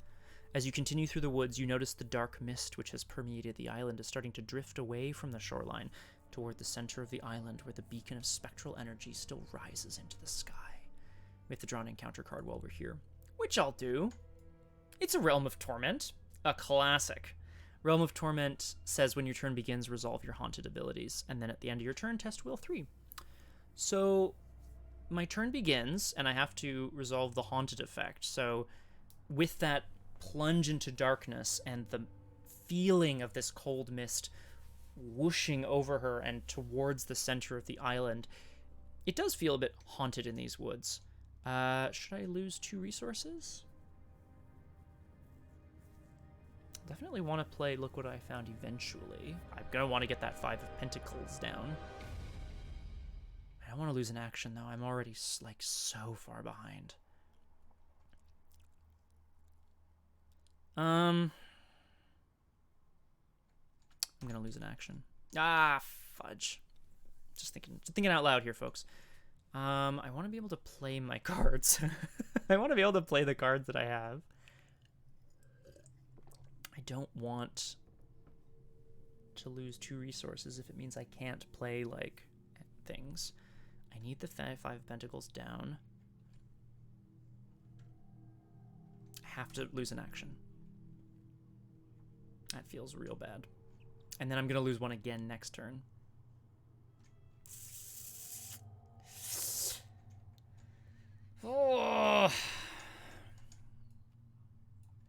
As you continue through the woods, you notice the dark mist which has permeated the island is starting to drift away from the shoreline toward the center of the island where the beacon of spectral energy still rises into the sky. We have to draw an encounter card while we're here, which I'll do. It's a Realm of Torment, a classic. Realm of Torment says when your turn begins, resolve your haunted abilities, and then at the end of your turn, test Will 3. So my turn begins, and I have to resolve the haunted effect. So with that plunge into darkness and the feeling of this cold mist whooshing over her and towards the center of the island, it does feel a bit haunted in these woods. Should I lose 2 resources? Definitely want to play Look What I Found eventually. I'm going to want to get that 5 of Pentacles down. I don't want to lose an action, though. I'm already, like, so far behind. I'm going to lose an action. Ah, fudge. Just thinking out loud here, folks. I want to be able to play my cards. I want to be able to play the cards that I have. I don't want to lose 2 resources if it means I can't play, like, things. I need the 5 of Pentacles down. I have to lose an action. That feels real bad. And then I'm going to lose one again next turn. Oh!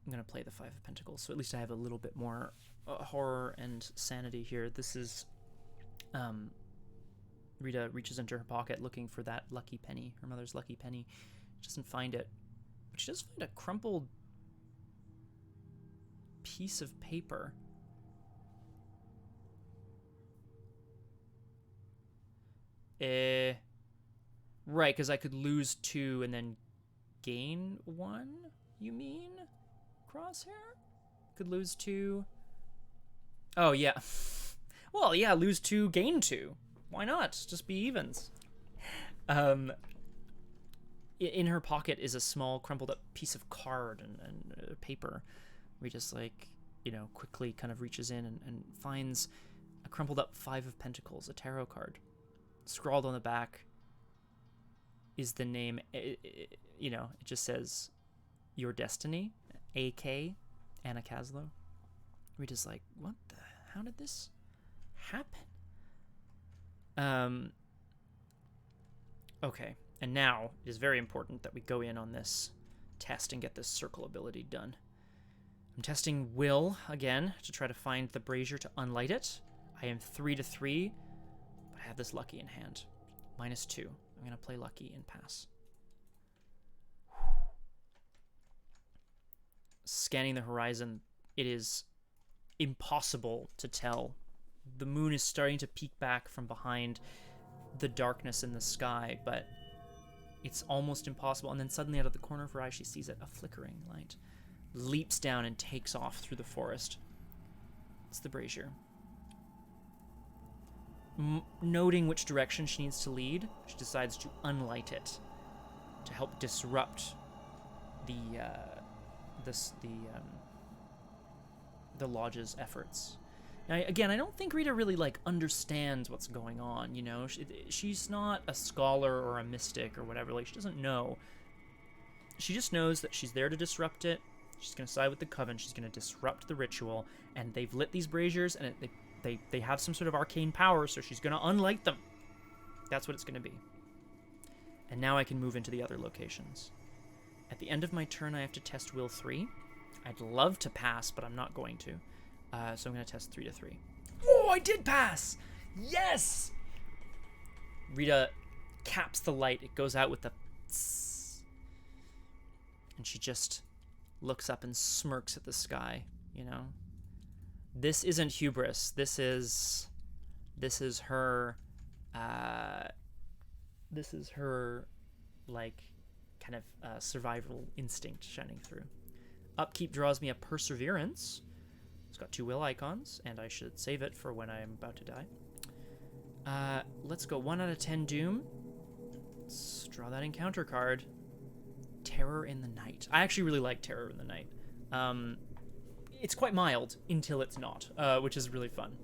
I'm going to play the 5 of Pentacles, so at least I have a little bit more horror and sanity here. This is... Rita reaches into her pocket looking for that lucky penny, her mother's lucky penny. She doesn't find it, but she does find a crumpled piece of paper. Right, because I could lose 2 and then gain 1, you mean? Crosshair? Could lose 2. Oh, yeah. Well, yeah, lose 2, gain 2. Why not? Just be evens. In her pocket is a small crumpled up piece of card and paper. We just, like, you know, quickly kind of reaches in and finds a crumpled up 5 of Pentacles, a tarot card. Scrawled on the back is the name, you know, it just says, Your Destiny, A.K., Anna Caslow. We're just like, what the, how did this happen? Okay, and now it is very important that we go in on this test and get this circle ability done. I'm testing Will again to try to find the brazier to unlight it. I am 3 to 3, but I have this lucky in hand. -2. I'm going to play lucky and pass. Scanning the horizon, it is impossible to tell. The moon is starting to peek back from behind the darkness in the sky, but it's almost impossible. And then suddenly out of the corner of her eye, she sees it, a flickering light. Leaps down and takes off through the forest. It's the brazier. Noting which direction she needs to lead, she decides to unlight it to help disrupt the lodge's efforts. Now, again, I don't think Rita really, like, understands what's going on, you know? She's not a scholar or a mystic or whatever. Like, she doesn't know. She just knows that she's there to disrupt it. She's going to side with the Coven. She's going to disrupt the ritual. And they've lit these braziers, and they have some sort of arcane power, so she's going to unlight them. That's what it's going to be. And now I can move into the other locations. At the end of my turn, I have to test Will 3. I'd love to pass, but I'm not going to. So I'm going to test 3 to 3. Oh, I did pass! Yes! Rita caps the light. It goes out with the tss. And she just looks up and smirks at the sky, you know? This isn't hubris. This is her, like, kind of survival instinct shining through. Upkeep draws me a Perseverance. It's got 2 will icons, and I should save it for when I am about to die. Let's go 1 out of 10 Doom. Let's draw that encounter card. Terror in the Night. I actually really like Terror in the Night. It's quite mild until it's not, which is really fun.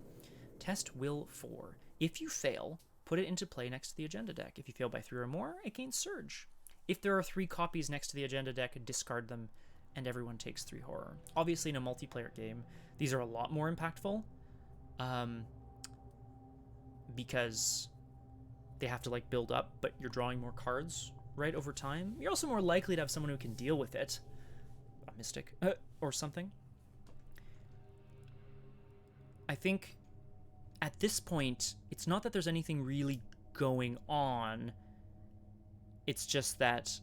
Test Will 4. If you fail, put it into play next to the agenda deck. If you fail by 3 or more, it gains Surge. If there are 3 copies next to the agenda deck, discard them, and everyone takes 3 horror. Obviously, in a multiplayer game, these are a lot more impactful, because they have to, like, build up, but you're drawing more cards, right, over time. You're also more likely to have someone who can deal with it, a mystic, or something. I think at this point, it's not that there's anything really going on. It's just that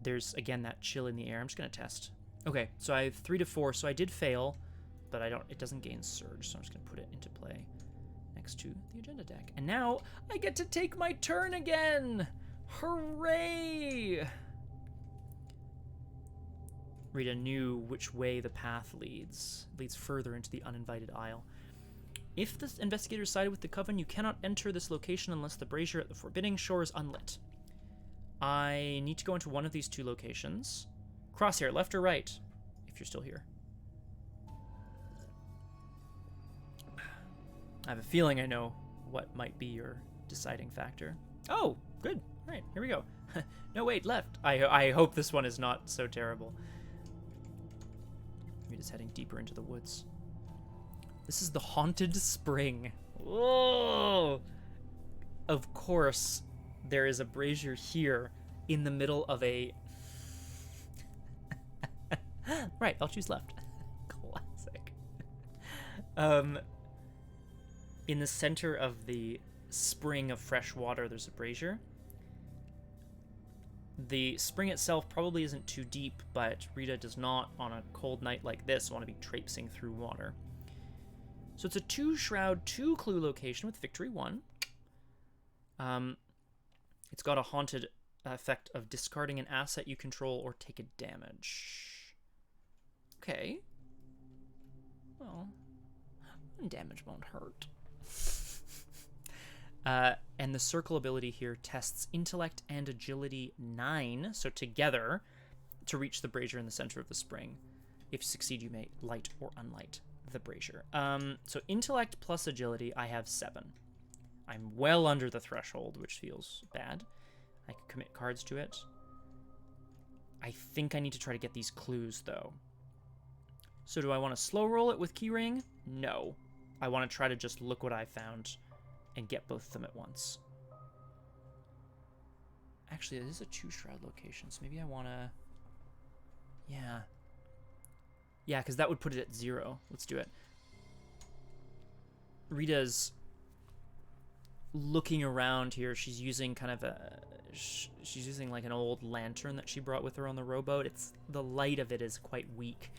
there's, again, that chill in the air. I'm just going to test. Okay, so I have 3 to 4, so I did fail, but it doesn't gain Surge, so I'm just going to put it into play next to the agenda deck. And now I get to take my turn again! Hooray! Rita knew which way the path leads. It leads further into the uninvited aisle. If the investigator sided with the Coven, you cannot enter this location unless the brazier at the Forbidding Shore is unlit. I need to go into one of these 2 locations. Crosshair, left or right, if you're still here. I have a feeling I know what might be your deciding factor. Oh, good. All right, here we go. No, wait, left. I hope this one is not so terrible. We're just heading deeper into the woods. This is the Haunted Spring. Whoa! Of course, there is a brazier here in the middle of a... Right, I'll choose left. Classic. In the center of the spring of fresh water, there's a brazier. The spring itself probably isn't too deep, but Rita does not, on a cold night like this, want to be traipsing through water. So it's a 2-shroud, 2-clue location with victory 1. It's got a haunted effect of discarding an asset you control or take a damage. Okay. Well, one damage won't hurt. And the circle ability here tests intellect and agility 9, so together, to reach the brazier in the center of the spring. If you succeed, you may light or unlight the brazier. So intellect plus agility, I have 7. I'm well under the threshold, which feels bad. I can commit cards to it. I think I need to try to get these clues, though. So do I want to slow roll it with keyring? No. I want to try to just look what I found and get both of them at once. Actually, it is a 2-shroud location, so maybe I want to... Yeah. Yeah, because that would put it at 0. Let's do it. Rita's looking around here. She's using kind of she's using like an old lantern that she brought with her on the rowboat. The light of it is quite weak,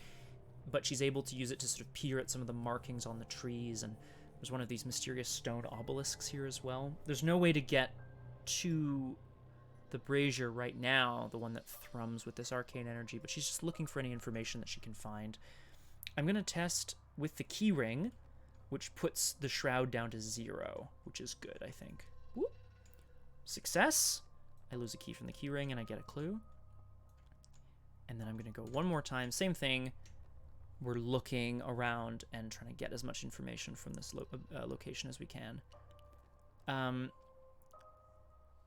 but she's able to use it to sort of peer at some of the markings on the trees, and there's one of these mysterious stone obelisks here as well. There's no way to get to the brazier right now, the one that thrums with this arcane energy, but she's just looking for any information that she can find. I'm going to test with the key ring, which puts the shroud down to 0, which is good, I think. Whoop. Success. I lose a key from the key ring and I get a clue. And then I'm going to go one more time. Same thing. We're looking around and trying to get as much information from this location as we can.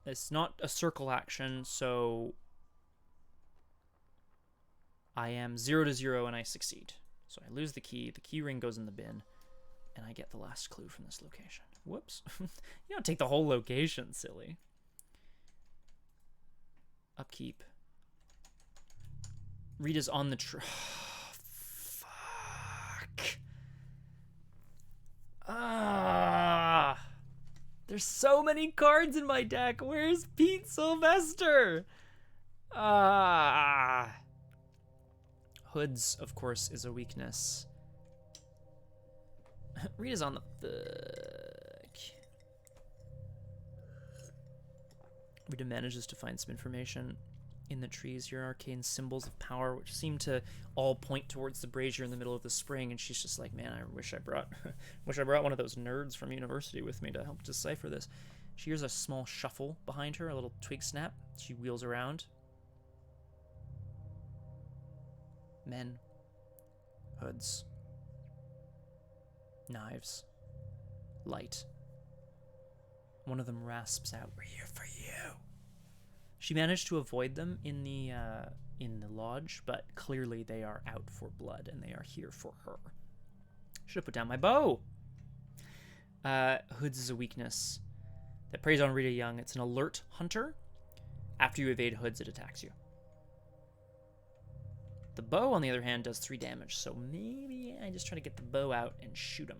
It's not a circle action, so I am 0 to 0 and I succeed. So I lose the key ring goes in the bin, and I get the last clue from this location. Whoops. You don't take the whole location, silly. Upkeep. Rita's on the fuck. There's so many cards in my deck. Where's Pete Sylvester? Hoods, of course, is a weakness. Rita's on the book. Rita manages to find some information in the trees. Your arcane symbols of power, which seem to all point towards the brazier in the middle of the spring, and she's just like, man, I wish I brought one of those nerds from university with me to help decipher this. She hears a small shuffle behind her, a little twig snap. She wheels around. Men. Hoods. Knives. Light. One of them rasps out, "We're here for you." She managed to avoid them in the lodge, but clearly they are out for blood and they are here for her. Should have put down my bow. Hoods is a weakness that preys on Rita Young. It's an alert hunter. After you evade Hoods, it attacks you. The bow, on the other hand, does 3 damage, so maybe I just try to get the bow out and shoot him.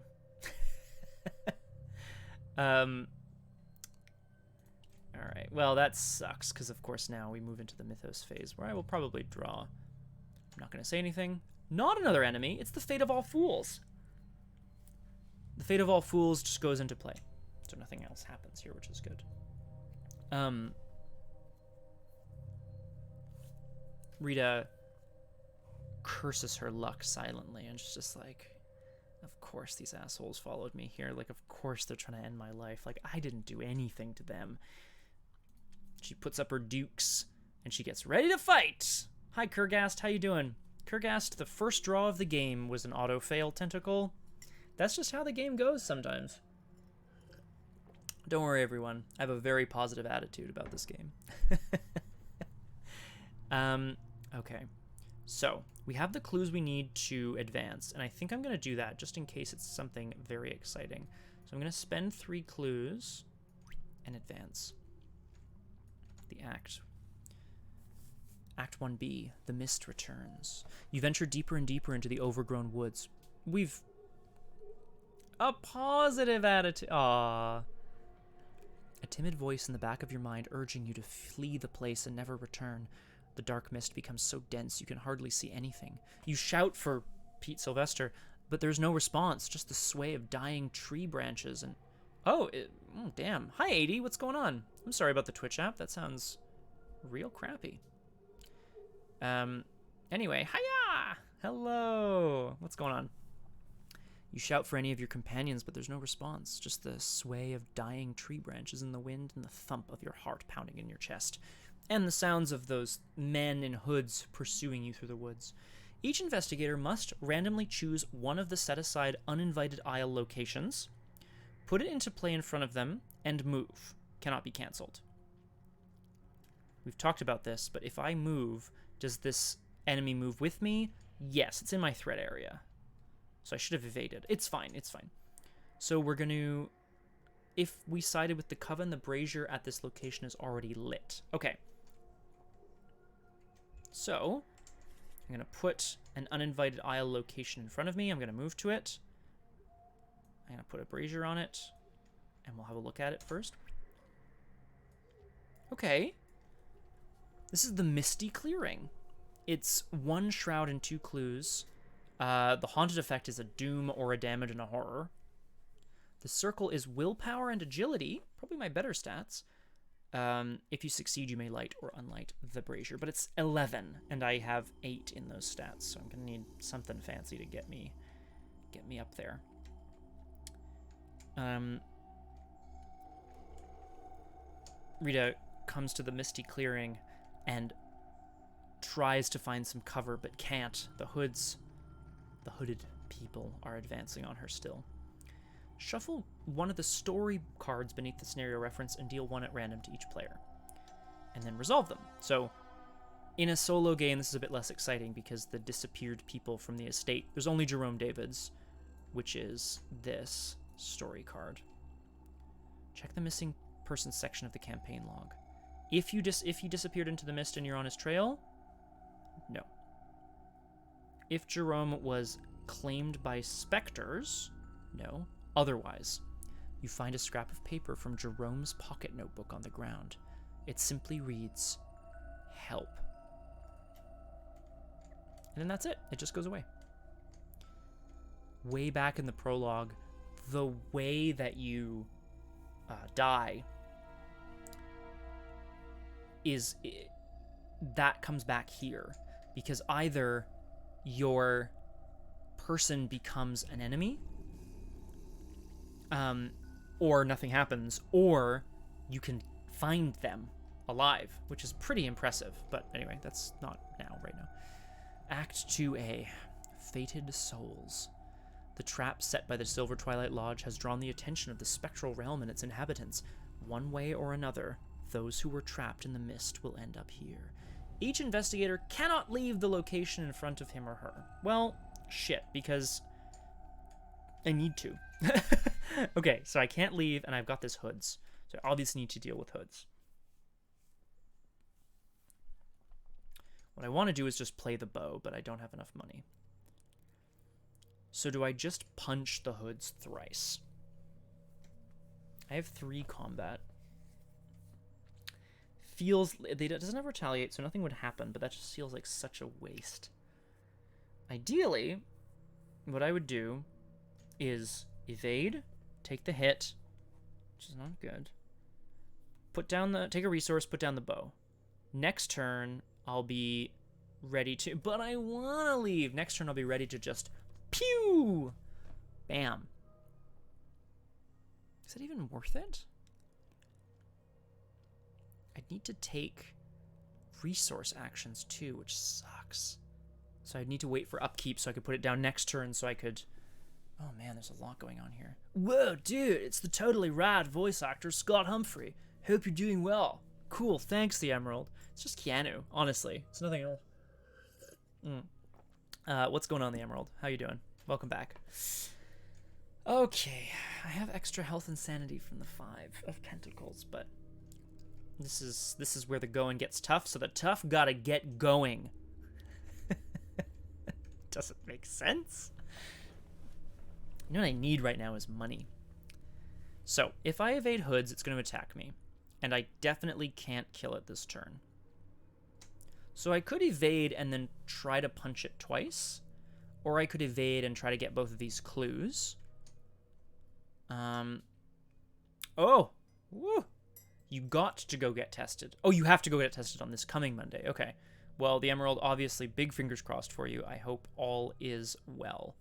Alright, well, that sucks, because of course now we move into the Mythos phase, where I will probably draw. I'm not going to say anything. Not another enemy, it's the Fate of All Fools. The Fate of All Fools just goes into play, so nothing else happens here, which is good. Rita curses her luck silently, and she's just like, of course these assholes followed me here. Like, of course they're trying to end my life. Like, I didn't do anything to them. She puts up her dukes, and she gets ready to fight. Hi, Kurgast. How you doing? Kurgast, the first draw of the game was an auto-fail tentacle. That's just how the game goes sometimes. Don't worry, everyone. I have a very positive attitude about this game. Okay. So, we have the clues we need to advance, and I think I'm going to do that just in case it's something very exciting. So I'm going to spend 3 clues and advance. The Act 1B, The Mist Returns. You venture deeper and deeper into the overgrown woods. We've... a positive attitude. Aww. A timid voice in the back of your mind urging you to flee the place and never return. The dark mist becomes so dense you can hardly see anything. You shout for Pete Sylvester, but there's no response, just the sway of dying tree branches and... Oh, damn. Hi, 80. What's going on? I'm sorry about the Twitch app. That sounds real crappy. Anyway, hiya! Hello! What's going on? You shout for any of your companions, but there's no response. Just the sway of dying tree branches in the wind and the thump of your heart pounding in your chest. And the sounds of those men in hoods pursuing you through the woods. Each investigator must randomly choose one of the set-aside uninvited aisle locations, put it into play in front of them, and move. Cannot be cancelled. We've talked about this, but if I move, does this enemy move with me? Yes, it's in my threat area. So I should have evaded. It's fine, it's fine. So we're going to... If we sided with the coven, the brazier at this location is already lit. Okay. So, I'm going to put an uninvited aisle location in front of me. I'm going to move to it. I'm going to put a brazier on it. And we'll have a look at it first. Okay. This is the Misty Clearing. It's 1 shroud and 2 clues. The haunted effect is a doom or a damage and a horror. The circle is willpower and agility, probably my better stats. If you succeed, you may light or unlight the brazier, but it's 11, and I have 8 in those stats, so I'm gonna need something fancy to get me up there. Rita comes to the Misty Clearing and tries to find some cover, but can't. The hooded people are advancing on her still. Shuffle one of the story cards beneath the scenario reference and deal 1 at random to each player. And then resolve them. So, in a solo game, this is a bit less exciting because the disappeared people from the estate, there's only Jerome David's, which is this story card. Check the missing person section of the campaign log. If he disappeared into the mist and you're on his trail, no. If Jerome was claimed by specters, no. Otherwise, you find a scrap of paper from Jerome's pocket notebook on the ground. It simply reads, "Help." And then that's it. It just goes away. Way back in the prologue, the way that you die that comes back here. Because either your person becomes an enemy, or nothing happens, or you can find them alive, which is pretty impressive. But anyway, that's not right now. Act 2A, Fated Souls. The trap set by the Silver Twilight Lodge has drawn the attention of the spectral realm and its inhabitants. One way or another, those who were trapped in the mist will end up here. Each investigator cannot leave the location in front of him or her. Well, shit, because I need to. Okay, so I can't leave, and I've got this hoods. So I obviously need to deal with hoods. What I want to do is just play the bow, but I don't have enough money. So do I just punch the hoods thrice? I have 3 combat. It doesn't have retaliate, so nothing would happen, but that just feels like such a waste. Ideally, what I would do is evade, take the hit, which is not good. Take a resource, put down the bow. Next turn, I'll be ready to, but I want to leave. Next turn, I'll be ready to just pew! Bam. Is that even worth it? I'd need to take resource actions too, which sucks. So I'd need to wait for upkeep so I could put it down next turn so I could... Oh man, there's a lot going on here. Whoa, dude, it's the totally rad voice actor Scott Humphrey. Hope you're doing well. Cool, thanks, the Emerald. It's just Keanu, honestly. It's nothing else. What's going on, the Emerald? How you doing? Welcome back. Okay, I have extra health and sanity from the 5 of Pentacles, but this is where the going gets tough, so the tough gotta get going. Doesn't make sense. You know what I need right now is money. So, if I evade hoods, it's going to attack me. And I definitely can't kill it this turn. So I could evade and then try to punch it twice. Or I could evade and try to get both of these clues. Oh, woo. You got to go get tested. Oh, you have to go get tested on this coming Monday. Okay. Well, the Emerald, obviously, big fingers crossed for you. I hope all is well.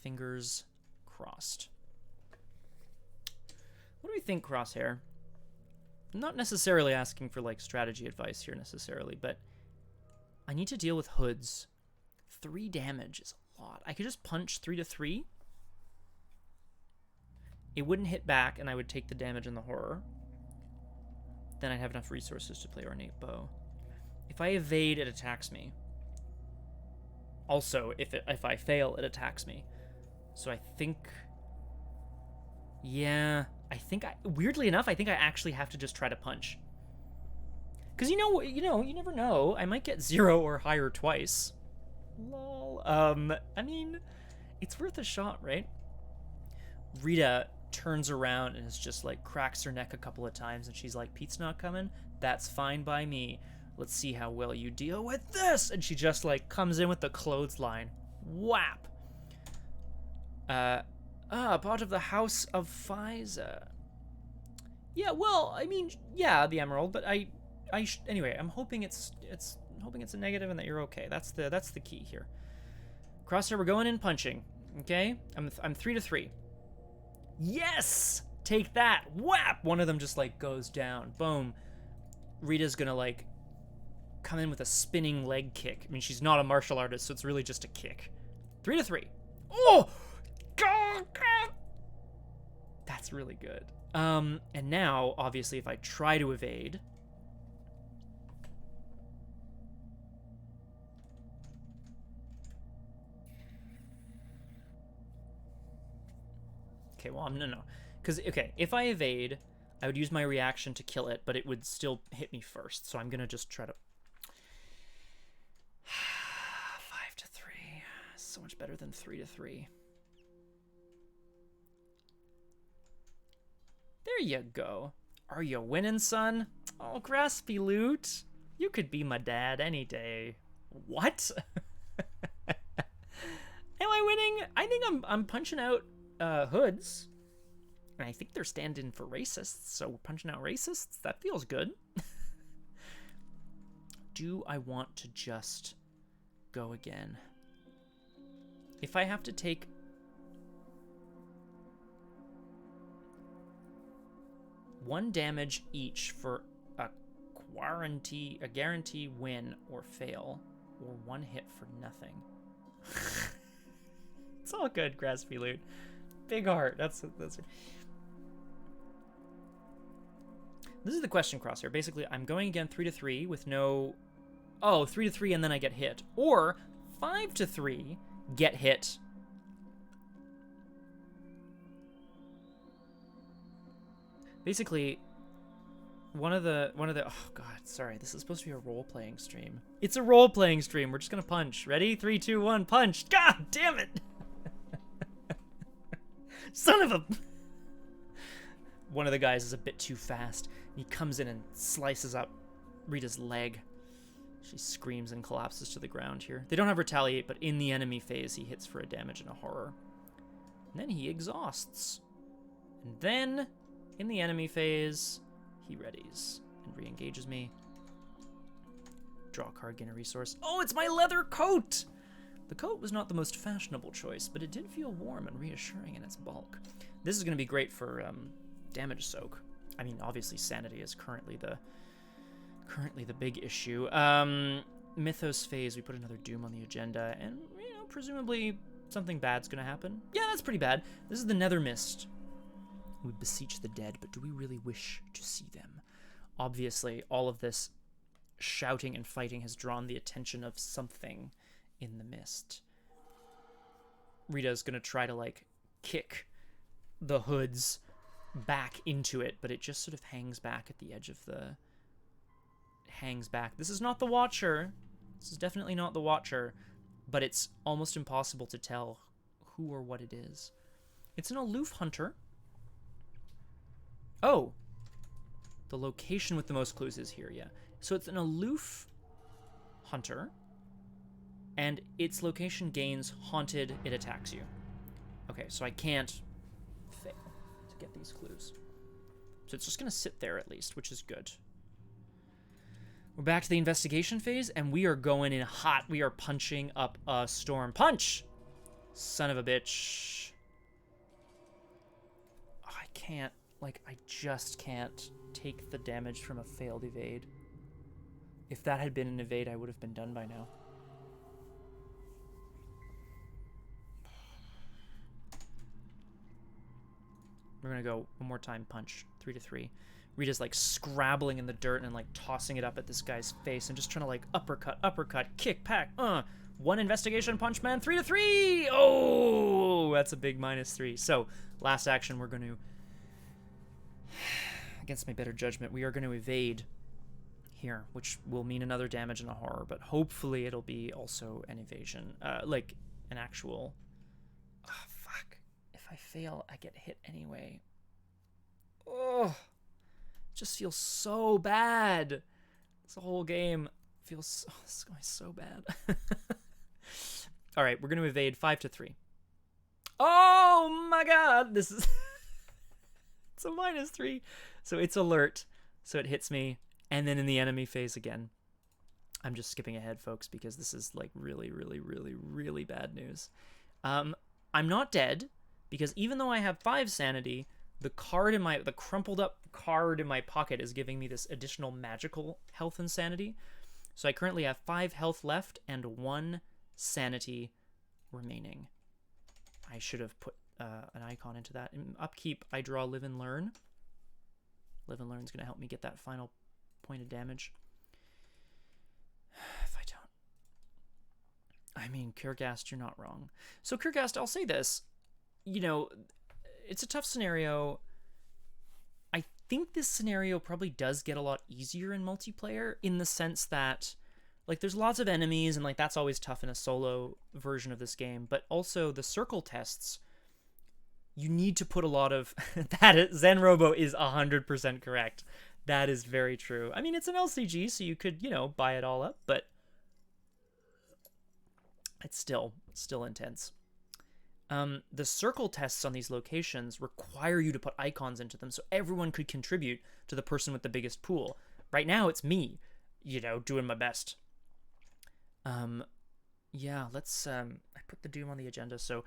Fingers crossed. What do we think, Crosshair? I'm not necessarily asking for, like, strategy advice here necessarily, but I need to deal with hoods. 3 damage is a lot. I could just punch 3 to 3. It wouldn't hit back, and I would take the damage and the horror. Then I'd have enough resources to play Ornate Bow. If I evade, it attacks me. Also, if I fail, it attacks me. So I think... Yeah, weirdly enough, I think I actually have to just try to punch. Because you never know. I might get 0 or higher twice. Lol. I mean, it's worth a shot, right? Rita turns around and is just like cracks her neck a couple of times, and she's like, Pete's not coming? That's fine by me. Let's see how well you deal with this. And she just like comes in with the clothesline. Whap. Part of the House of Pfizer. Yeah, well, I mean, yeah, the Emerald, but anyway, I'm hoping it's a negative and that you're okay. That's the key here. Crosshair, we're going in punching. Okay? I'm 3 to 3. Yes! Take that. Whap! One of them just like goes down. Boom. Rita's gonna like come in with a spinning leg kick. I mean, she's not a martial artist, so it's really just a kick. 3 to 3. Oh! That's really good. And now, obviously, if I try to evade... Okay, well, no. Because, okay, if I evade, I would use my reaction to kill it, but it would still hit me first. So I'm going to just try to... 5 to 3. So much better than 3 to 3. There you go. Are you winning, son? Oh, Graspy Loot. You could be my dad any day. What? Am I winning? I think I'm punching out hoods. And I think they're standing for racists, so we're punching out racists. That feels good. Do I want to just go again? If I have to take... one damage each for a guarantee win or fail, or 1 hit for nothing. It's all good, Graspy Loot. Big heart. That's. This is the question, Crosshair. Basically, I'm going again 3 to 3 with no... Oh, 3 to 3 and then I get hit. Or 5 to 3, get hit. Basically, one of the oh god, sorry, this is supposed to be a role-playing stream. It's a role-playing stream. We're just gonna punch. Ready? 3, 2, 1, punch. God damn it! Son of a... One of the guys is a bit too fast. He comes in and slices up Rita's leg. She screams and collapses to the ground here. They don't have retaliate, but in the enemy phase, he hits for a damage and a horror. And then he exhausts. And then... in the enemy phase, he readies and re-engages me. Draw a card, gain a resource. Oh, it's my leather coat! The coat was not the most fashionable choice, but it did feel warm and reassuring in its bulk. This is going to be great for damage soak. I mean, obviously, sanity is currently the big issue. Mythos Phase, we put another Doom on the agenda, and, presumably something bad's going to happen. Yeah, that's pretty bad. This is the Nether Mist. We beseech the dead, but do we really wish to see them? Obviously, all of this shouting and fighting has drawn the attention of something in the mist. Rita's gonna try to, like, kick the hoods back into it, but it just sort of hangs back at the edge of the... hangs back. This is not the Watcher. This is definitely not the Watcher, but it's almost impossible to tell who or what it is. It's an aloof hunter. Oh, the location with the most clues is here, yeah. So it's an aloof hunter, and its location gains haunted, it attacks you. Okay, so I can't fail to get these clues. So it's just going to sit there at least, which is good. We're back to the investigation phase, and we are going in hot. We are punching up a storm. Punch! Son of a bitch. Oh, I can't. Like, I just can't take the damage from a failed evade. If that had been an evade, I would have been done by now. We're going to go one more time. Punch. 3-3. Rita's like scrabbling in the dirt and like tossing it up at this guy's face and just trying to like uppercut, kick, pack. One investigation punch, man. 3-3. Oh, that's a big -3. So last action, we're going to, against my better judgment, we are going to evade here, which will mean another damage and a horror, but hopefully it'll be also an evasion, like an actual. Oh fuck! If I fail, I get hit anyway. Oh. Just feels so bad. This whole game feels so, it's going so bad. All right, we're going to evade 5-3. Oh my god, this is it's a -3. So it's alert. So it hits me, and then in the enemy phase again. I'm just skipping ahead, folks, because this is like really, really, really, really bad news. I'm not dead because even though I have 5 sanity, the crumpled up card in my pocket is giving me this additional magical health and sanity. So I currently have 5 health left and 1 sanity remaining. I should have put an icon into that. In upkeep, I draw Live and Learn. Live and Learn is going to help me get that final point of damage. If I don't... I mean, Kurgast, you're not wrong. So Kurgast, I'll say this. You know, it's a tough scenario. I think this scenario probably does get a lot easier in multiplayer in the sense that, like, there's lots of enemies and, like, that's always tough in a solo version of this game. But also the circle tests, you need to put a lot of... Zen Robo is 100% correct. That is very true. I mean, it's an LCG, so you could, you know, buy it all up, but it's still intense. The circle tests on these locations require you to put icons into them so everyone could contribute to the person with the biggest pool. Right now, it's me, you know, doing my best. Yeah, let's, I put the Doom on the agenda. So,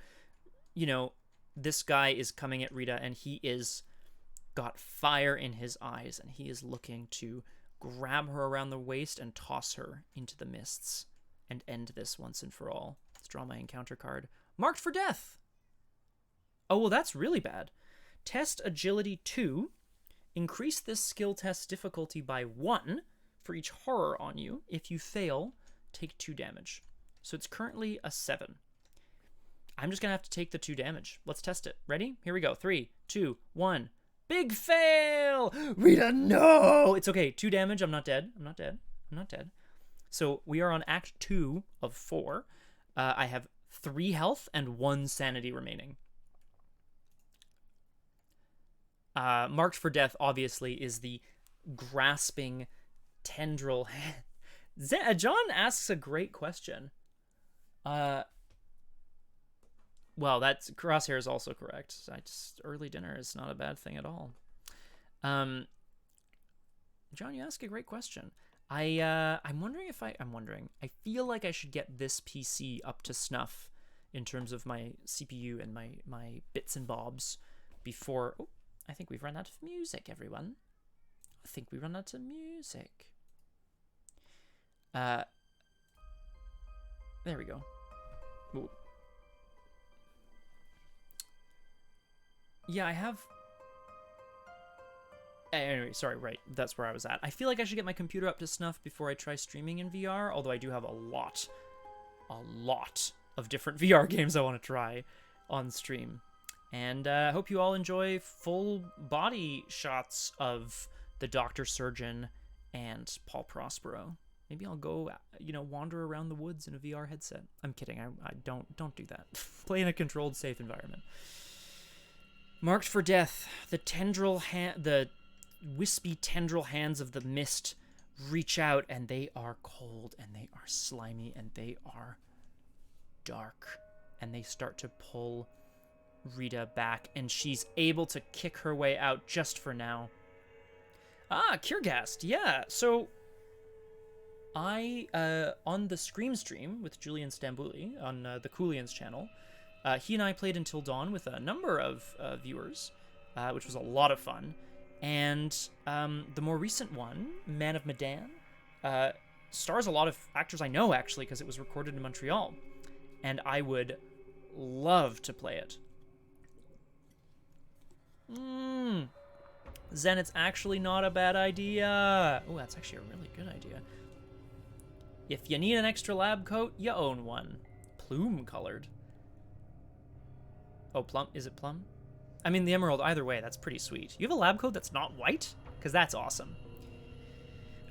you know, this guy is coming at Rita and he is got fire in his eyes and he is looking to grab her around the waist and toss her into the mists and end this once and for all. Let's draw my encounter card. Marked for death. Oh, well, that's really bad. Test agility 2. Increase this skill test difficulty by 1 for each horror on you. If you fail, take 2 damage. So it's currently a 7. I'm just going to have to take the 2 damage. Let's test it. Ready? Here we go. 3, 2, 1. Big fail! Rita, no! It's okay. 2 damage. I'm not dead. I'm not dead. I'm not dead. So we are on Act 2 of 4. I have 3 health and 1 sanity remaining. Marked for death, obviously, is the grasping tendril. John asks a great question. Well, that's Crosshair is also correct. Early dinner is not a bad thing at all. John, you ask a great question. I'm wondering if I feel like I should get this PC up to snuff in terms of my CPU and my bits and bobs before... Oh, I think we've run out of music, everyone. I think we run out of music. There we go. Ooh. Yeah, I have... Anyway, sorry, right. That's where I was at. I feel like I should get my computer up to snuff before I try streaming in VR, although I do have a lot of different VR games I want to try on stream. And I hope you all enjoy full body shots of the Dr. Surgeon and Paul Prospero. Maybe I'll go, you know, wander around the woods in a VR headset. I'm kidding. I don't do that. Play in a controlled, safe environment. Marked for death. The wispy tendril hands of the mist reach out, and they are cold, and they are slimy, and they are dark. And they start to pull Rita back, and she's able to kick her way out just for now. Ah, Curegast. Yeah. So I on the Scream stream with Julian Stambouli on the Coolians channel, he and I played Until Dawn with a number of viewers, which was a lot of fun. And the more recent one, Man of Medan, stars a lot of actors I know, actually, because it was recorded in Montreal. And I would love to play it. Zen, it's actually not a bad idea. Oh, that's actually a really good idea. If you need an extra lab coat, you own one. Plume colored. Oh, plum? Is it plum? I mean, the emerald, either way, that's pretty sweet. You have a lab coat that's not white? Because that's awesome.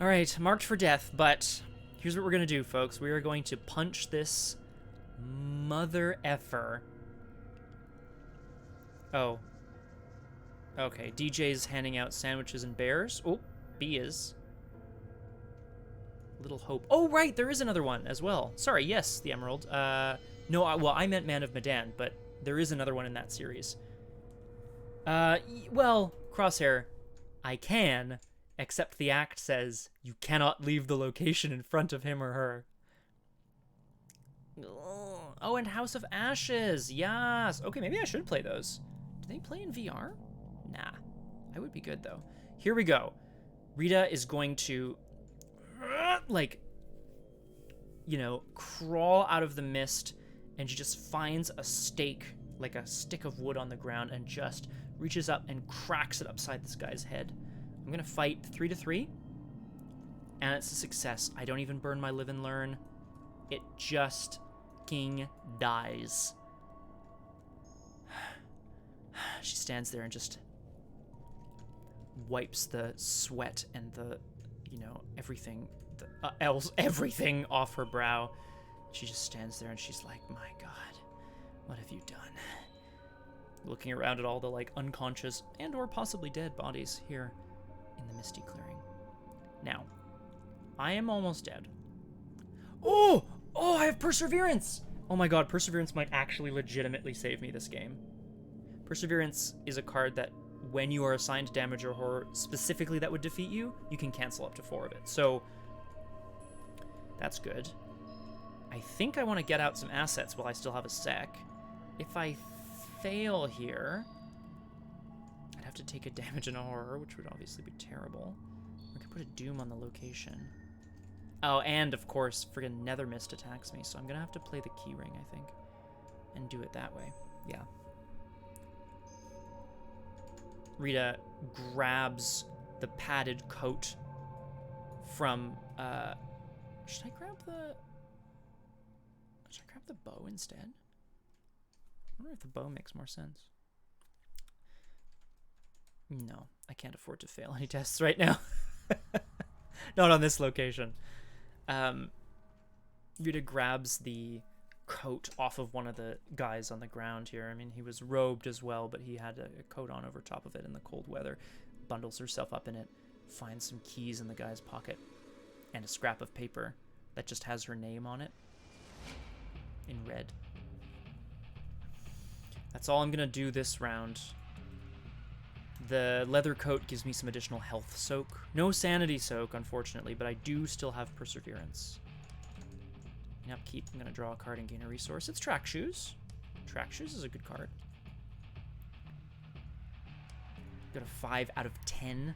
All right, marked for death, but here's what we're going to do, folks. We are going to punch this mother effer. Oh. Okay, DJ's handing out sandwiches and bears. Oh, B is. Little hope. Oh, right, there is another one as well. Sorry, yes, the emerald. No, well, I meant Man of Medan, but there is another one in that series. Well, Crosshair, I can, except the act says you cannot leave the location in front of him or her. Oh, and House of Ashes, yes. Okay, maybe I should play those. Do they play in VR? Nah, I would be good, though. Here we go. Rita is going to, like, you know, crawl out of the mist, and she just finds a stake, like a stick of wood on the ground, and just reaches up and cracks it upside this guy's head. I'm gonna fight 3-3, and it's a success. I don't even burn my live and learn. It just king dies. She stands there and just wipes the sweat and the, you know, everything, everything off her brow. She just stands there and she's like, my God, what have you done? Looking around at all the, like, unconscious and or possibly dead bodies here in the Misty Clearing. Now, I am almost dead. Oh, I have Perseverance. Oh my God, Perseverance might actually legitimately save me this game. Perseverance is a card that when you are assigned damage or horror specifically that would defeat you, you can cancel up to 4 of it. So that's good. I think I want to get out some assets while I still have a sec. If I fail here, I'd have to take a damage and a horror, which would obviously be terrible. I could put a doom on the location. Oh, and of course, friggin' Nether Mist attacks me, so I'm gonna have to play the keyring, I think, and do it that way. Yeah. Rita grabs the padded coat from, should I grab the bow instead? I wonder if the bow makes more sense. No, I can't afford to fail any tests right now. Not on this location. Rita grabs the coat off of one of the guys on the ground here. I mean, he was robed as well, but he had a coat on over top of it in the cold weather. Bundles herself up in it, finds some keys in the guy's pocket, and a scrap of paper that just has her name on it in red. That's all I'm gonna do this round. The leather coat gives me some additional health soak. No sanity soak, unfortunately, but I do still have Perseverance. In upkeep, I'm going to draw a card and gain a resource. It's Track Shoes. Track Shoes is a good card. Got a 5 out of 10.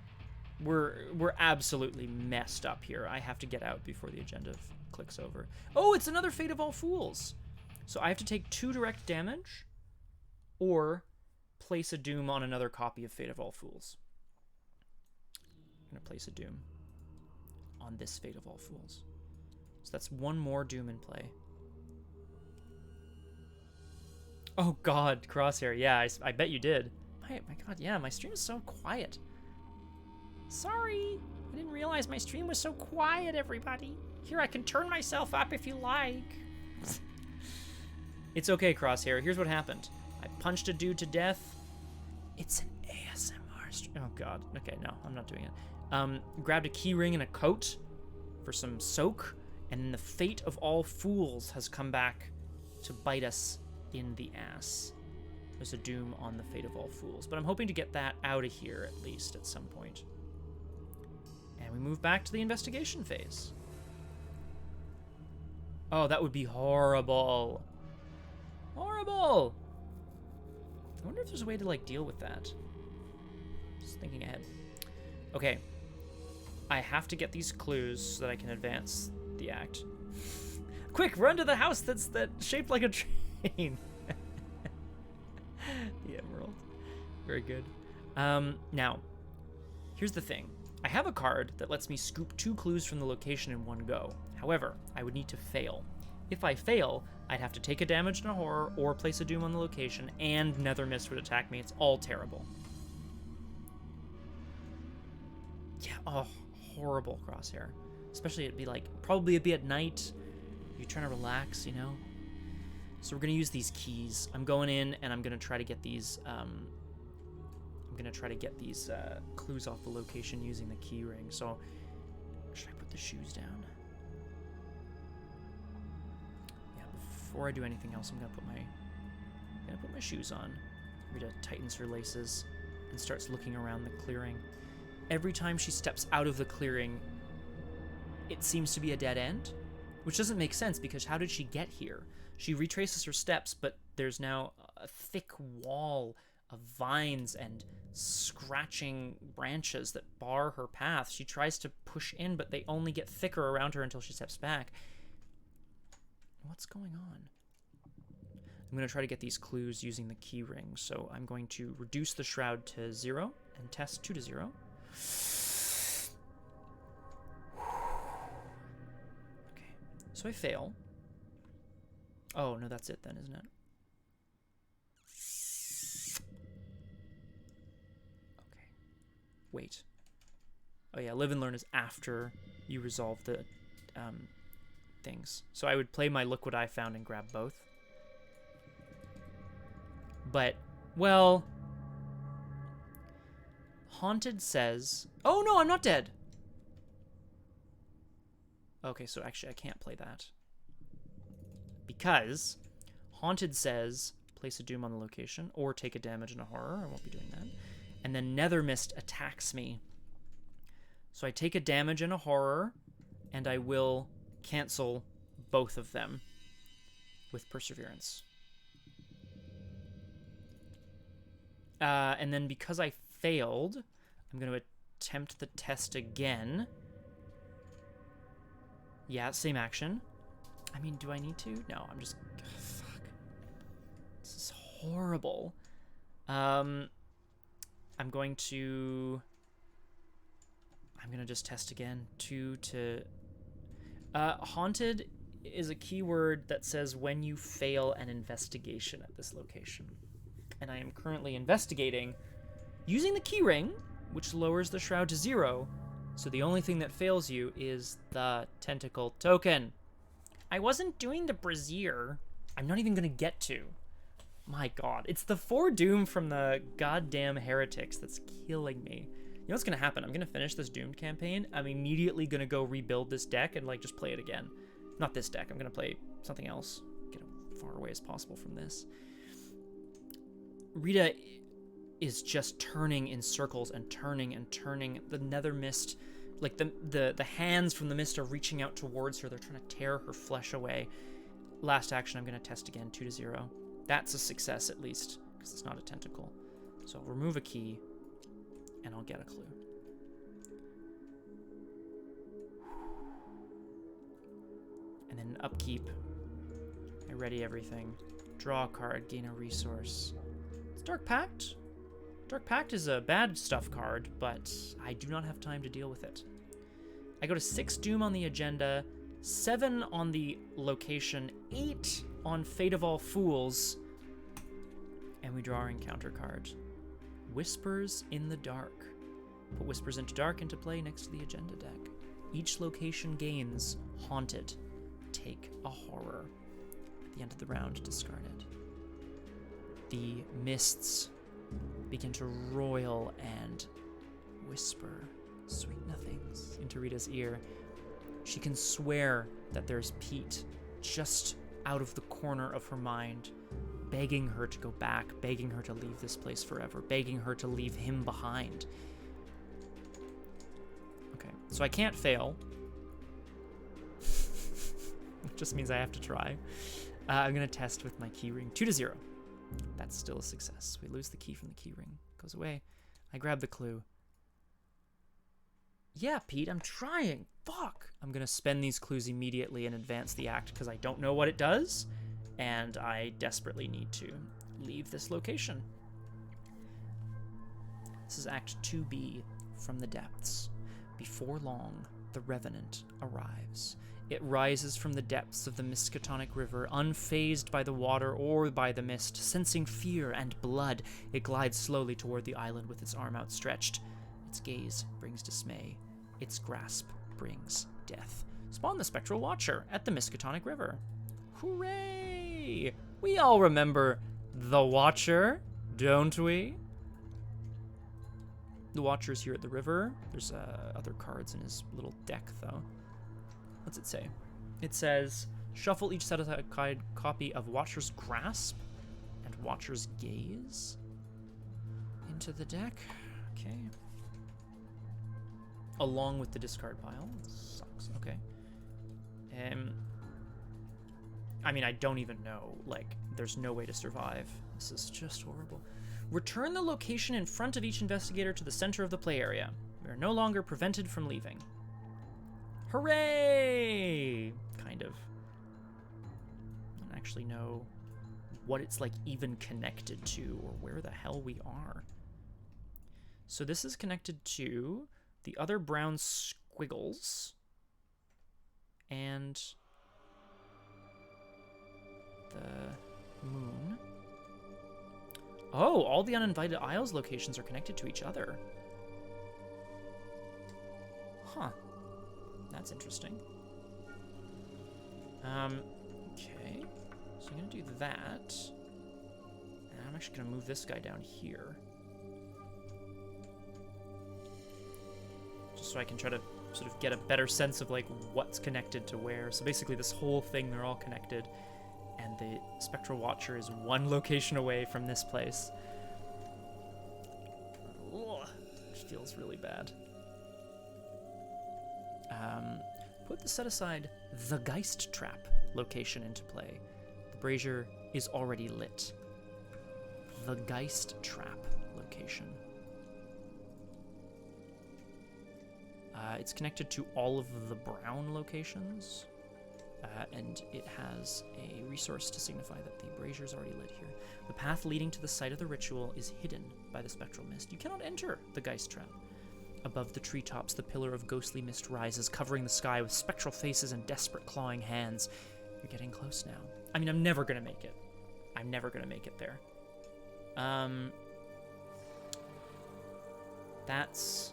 We're absolutely messed up here. I have to get out before the agenda clicks over. Oh, it's another Fate of All Fools. So I have to take 2 direct damage, or place a doom on another copy of Fate of All Fools. I'm going to place a doom on this Fate of All Fools. So that's 1 more doom in play. Oh God, Crosshair. Yeah, I bet you did. My God, yeah, my stream is so quiet. Sorry, I didn't realize my stream was so quiet, everybody. Here, I can turn myself up if you like. It's okay, Crosshair. Here's what happened. I punched a dude to death. It's an ASMR stream. Oh God. Okay, no, I'm not doing it. Grabbed a key ring and a coat for some soak, and then the Fate of All Fools has come back to bite us in the ass. There's a doom on the Fate of All Fools, but I'm hoping to get that out of here at least at some point. And we move back to the investigation phase. Oh, that would be horrible. Horrible! I wonder if there's a way to, like, deal with that. Just thinking ahead. Okay. I have to get these clues so that I can advance the act. Quick, run to the house that's shaped like a train. The emerald. Very good. Now, here's the thing. I have a card that lets me scoop 2 clues from the location in one go. However, I would need to fail. If I fail, I'd have to take a damage and a horror or place a doom on the location, and Nether Mist would attack me. It's all terrible. Yeah, oh, horrible crosshair. Especially it'd be like, probably it'd be at night. You're trying to relax, you know? So we're gonna use these keys. I'm going in and I'm gonna try to get these, clues off the location using the key ring. So, should I put the shoes down? Yeah, before I do anything else, I'm gonna put my shoes on. Rita tightens her laces and starts looking around the clearing. Every time she steps out of the clearing, it seems to be a dead end, which doesn't make sense because how did she get here? She retraces her steps, but there's now a thick wall of vines and scratching branches that bar her path. She tries to push in, but they only get thicker around her until she steps back. What's going on? I'm going to try to get these clues using the key ring. So I'm going to reduce the shroud to 0 and test 2 to 0. Okay, so I fail. Oh, no, that's it then, isn't it? Okay. Wait. Oh yeah, live and learn is after you resolve the things. So I would play my look what I found and grab both. But, well... Haunted says... Oh no, I'm not dead! Okay, so actually I can't play that. Because Haunted says place a doom on the location or take a damage and a horror. I won't be doing that. And then Nether Mist attacks me. So I take a damage and a horror, and I will cancel both of them with Perseverance. And then because I failed, I'm going to attempt the test again. Yeah, same action. I mean, do I need to? No, I'm just... fuck. This is horrible. I'm going to just test again. 2 to... Haunted is a keyword that says when you fail an investigation at this location. And I am currently investigating using the key ring, which lowers the shroud to 0. So the only thing that fails you is the tentacle token. I wasn't doing the brazier. I'm not even gonna get to. My god. It's the 4 doom from the goddamn heretics that's killing me. You know what's gonna happen? I'm gonna finish this doomed campaign. I'm immediately gonna go rebuild this deck and like just play it again. Not this deck. I'm gonna play something else. Get as far away as possible from this. Rita is just turning in circles and turning and turning. The Nether Mist, like the hands from the mist are reaching out towards her. They're trying to tear her flesh away. Last action, I'm going to test again, 2 to 0. That's a success at least, because it's not a tentacle. So I'll remove a key, and I'll get a clue. And then upkeep. I ready everything. Draw a card, gain a resource. It's Dark Pact. Dark Pact is a bad stuff card, but I do not have time to deal with it. I go to 6 doom on the agenda, 7 on the location, 8 on Fate of All Fools, and we draw our encounter card. Whispers in the Dark. Put Whispers into Dark into play next to the agenda deck. Each location gains Haunted. Take a horror. At the end of the round, discard it. The mists begin to roil and whisper sweet nothings into Rita's ear. She can swear that there's Pete just out of the corner of her mind, begging her to go back, begging her to leave this place forever, begging her to leave him behind. Okay, So I can't fail. Which just means I have to try. I'm going to test with my key ring. 2-0. That's still a success. We lose the key from the key ring. Goes away. I grab the clue. Yeah, Pete, I'm trying. Fuck. I'm going to spend these clues immediately and advance the act because I don't know what it does, and I desperately need to leave this location. This is Act 2B, From the Depths. Before long, the Revenant arrives. It rises from the depths of the Miskatonic River, unfazed by the water or by the mist. Sensing fear and blood, it glides slowly toward the island with its arm outstretched. Its gaze brings dismay. Its grasp brings death. Spawn the Spectral Watcher at the Miskatonic River. Hooray! We all remember the Watcher, don't we? The Watcher's here at the river. There's other cards in his little deck, though. What's it say? It says, shuffle each set-aside copy of Watcher's Grasp and Watcher's Gaze into the deck. Okay. Along with the discard pile. Sucks. Okay. I mean, I don't even know. Like, there's no way to survive. This is just horrible. Return the location in front of each investigator to the center of the play area. We are no longer prevented from leaving. Hooray! Kind of. I don't actually know what it's like even connected to or where the hell we are. So this is connected to the other brown squiggles and the moon. Oh, all the uninvited isles locations are connected to each other. Huh. That's interesting. Okay. So I'm going to do that. And I'm actually going to move this guy down here. Just so I can try to sort of get a better sense of, like, what's connected to where. So basically this whole thing, they're all connected. And the Spectral Watcher is one location away from this place. Ugh, it feels really bad. Put the set-aside the Geist Trap location into play. The brazier is already lit. The Geist Trap location. It's connected to all of the brown locations. And it has a resource to signify that the brazier is already lit here. The path leading to the site of the ritual is hidden by the spectral mist. You cannot enter the Geist Trap. Above the treetops, the pillar of ghostly mist rises, covering the sky with spectral faces and desperate clawing hands. You're getting close now. I mean, I'm never going to make it. I'm never going to make it there. That's...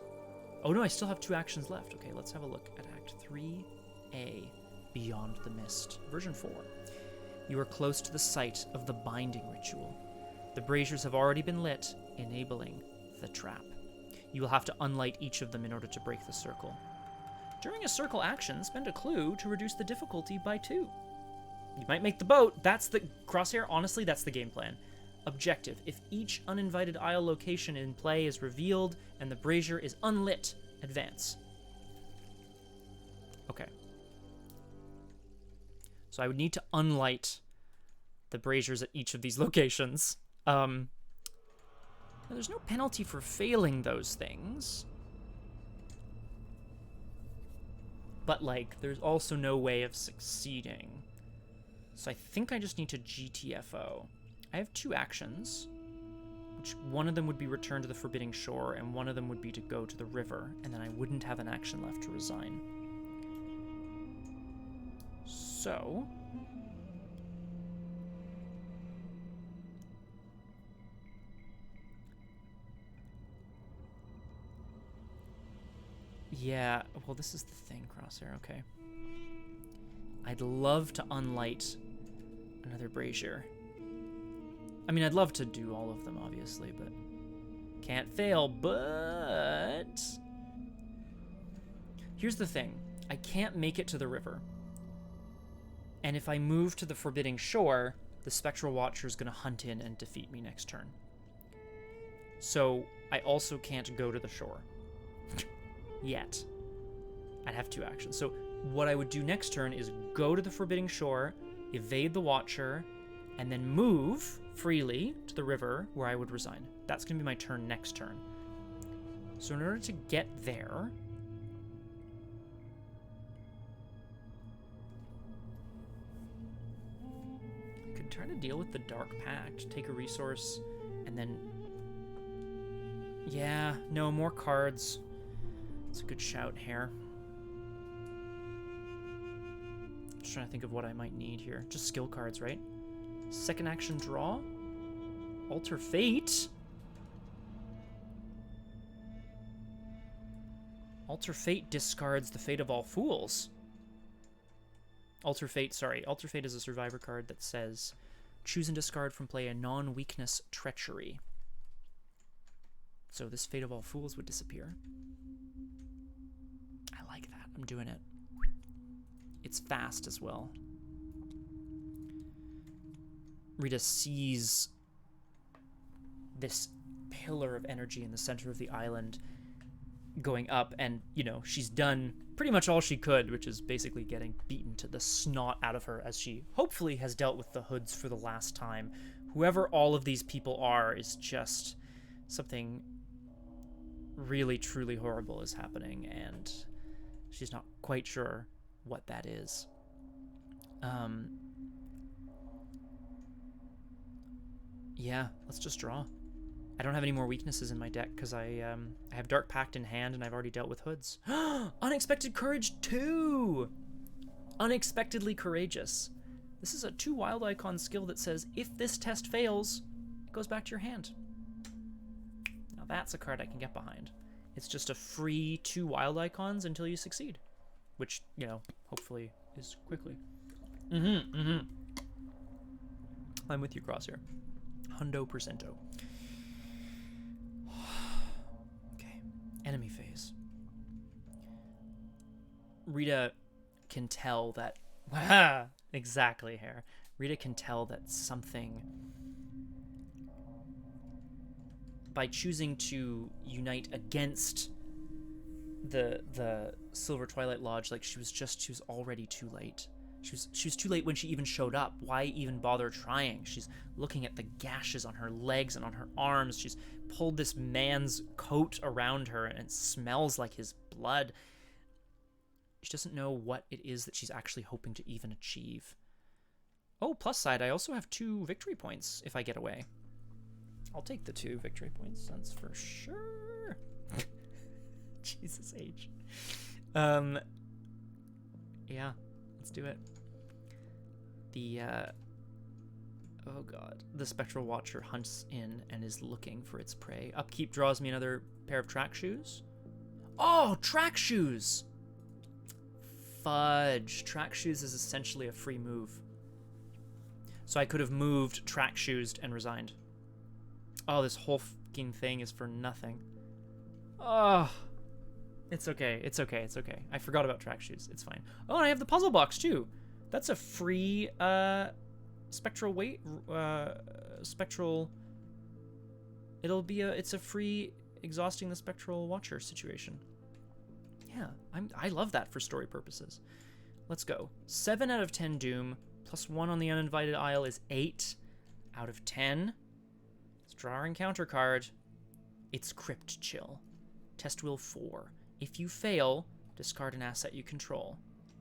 Oh no, I still have 2 actions left. Okay, let's have a look at Act 3A. Beyond the Mist. Version 4. You are close to the site of the binding ritual. The braziers have already been lit, enabling the trap. You will have to unlight each of them in order to break the circle. During a circle action, spend a clue to reduce the difficulty by 2. You might make the boat. That's the crosshair. Honestly, that's the game plan. Objective. If each uninvited isle location in play is revealed and the brazier is unlit, advance. Okay. So I would need to unlight the braziers at each of these locations. Now, there's no penalty for failing those things. But, like, there's also no way of succeeding. So I think I just need to GTFO. I have 2 actions, which one of them would be return to the Forbidding Shore, and one of them would be to go to the river, and then I wouldn't have an action left to resign. So... yeah, well, this is the thing, Crosshair, okay. I'd love to unlight another brazier. I mean, I'd love to do all of them, obviously, but can't fail, but... Here's the thing. I can't make it to the river. And if I move to the Forbidding Shore, the Spectral Watcher is going to hunt in and defeat me next turn. So, I also can't go to the shore. Yet. I'd have 2 actions. So what I would do next turn is go to the Forbidding Shore, evade the Watcher, and then move freely to the river where I would resign. That's going to be my turn next turn. So in order to get there... I could try to deal with the Dark Pact, take a resource, and then... Yeah, no, more cards. It's a good shout here. Just trying to think of what I might need here. Just skill cards, right? Second action draw. Alter Fate. Alter Fate discards the Fate of All Fools. Alter Fate is a survivor card that says, choose and discard from play a non-weakness treachery. So this Fate of All Fools would disappear. I like that. I'm doing it. It's fast as well. Rita sees this pillar of energy in the center of the island going up, and, you know, she's done pretty much all she could, which is basically getting beaten to the snot out of her as she hopefully has dealt with the hoods for the last time. Whoever all of these people are is just something really, truly horrible is happening, and she's not quite sure what that is. Yeah, let's just draw. I don't have any more weaknesses in my deck because I have Dark Pact in hand and I've already dealt with hoods. Unexpected Courage 2! Unexpectedly Courageous. This is a 2 wild icon skill that says, if this test fails, it goes back to your hand. Now that's a card I can get behind. It's just a free 2 wild icons until you succeed. Which, you know, hopefully is quickly. I'm with you, Crosshair. Hundo percento. Okay. Enemy phase. Rita can tell that... exactly, Hair. Rita can tell that something... By choosing to unite against the Silver Twilight Lodge, like she was already too late. She was too late when she even showed up. Why even bother trying? She's looking at the gashes on her legs and on her arms. She's pulled this man's coat around her and it smells like his blood. She doesn't know what it is that she's actually hoping to even achieve. Oh, plus side, I also have 2 victory points if I get away. I'll take the 2 victory points, that's for sure. Jesus H. Yeah, let's do it. Oh god. The Spectral Watcher hunts in and is looking for its prey. Upkeep draws me another pair of track shoes. Oh, track shoes! Fudge. Track shoes is essentially a free move. So I could have moved track shoes and resigned. Oh, this whole fucking thing is for nothing. Oh. It's okay. It's okay. It's okay. I forgot about track shoes. It's fine. Oh, and I have the puzzle box too. That's a free spectral spectral. It's a free exhausting the Spectral Watcher situation. Yeah, I love that for story purposes. Let's go. 7 out of 10 Doom plus 1 on the Uninvited Isle is 8 out of 10. Let's draw our encounter card. It's Crypt Chill. Test Will 4. If you fail, discard an asset you control.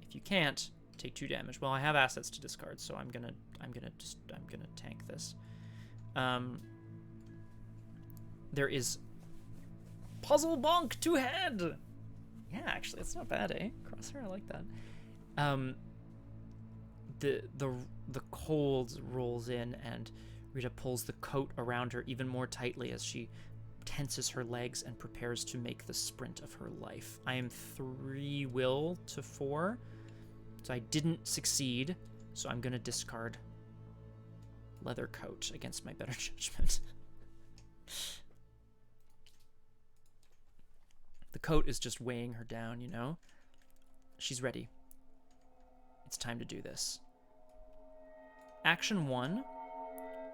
If you can't, take 2 damage. Well, I have assets to discard, so I'm gonna tank this. There is Puzzle Bonk 2 head. Yeah, actually, that's not bad, eh? Crosshair, I like that. The cold rolls in, and Rita pulls the coat around her even more tightly as she tenses her legs and prepares to make the sprint of her life. I am 3 will to 4, so I didn't succeed, so I'm gonna discard leather coat against my better judgment. The coat is just weighing her down, you know? She's ready. It's time to do this. Action 1.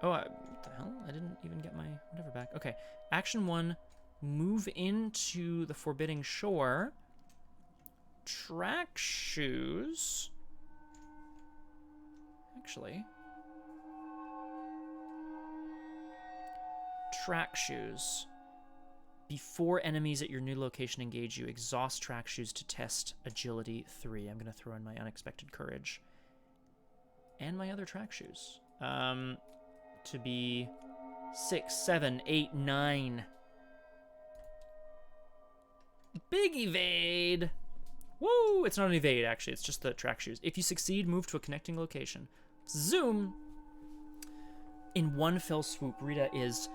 Oh, what the hell? I didn't even get my whatever back. Okay. Action 1, move into the Forbidding Shore. track shoes. Actually, track shoes. Before enemies at your new location engage you, exhaust track shoes to test agility 3. I'm going to throw in my unexpected courage. And my other track shoes. To be 6, 7, 8, 9. Big evade! Woo! It's not an evade, actually. It's just the track shoes. If you succeed, move to a connecting location. Zoom! In one fell swoop, Rita is...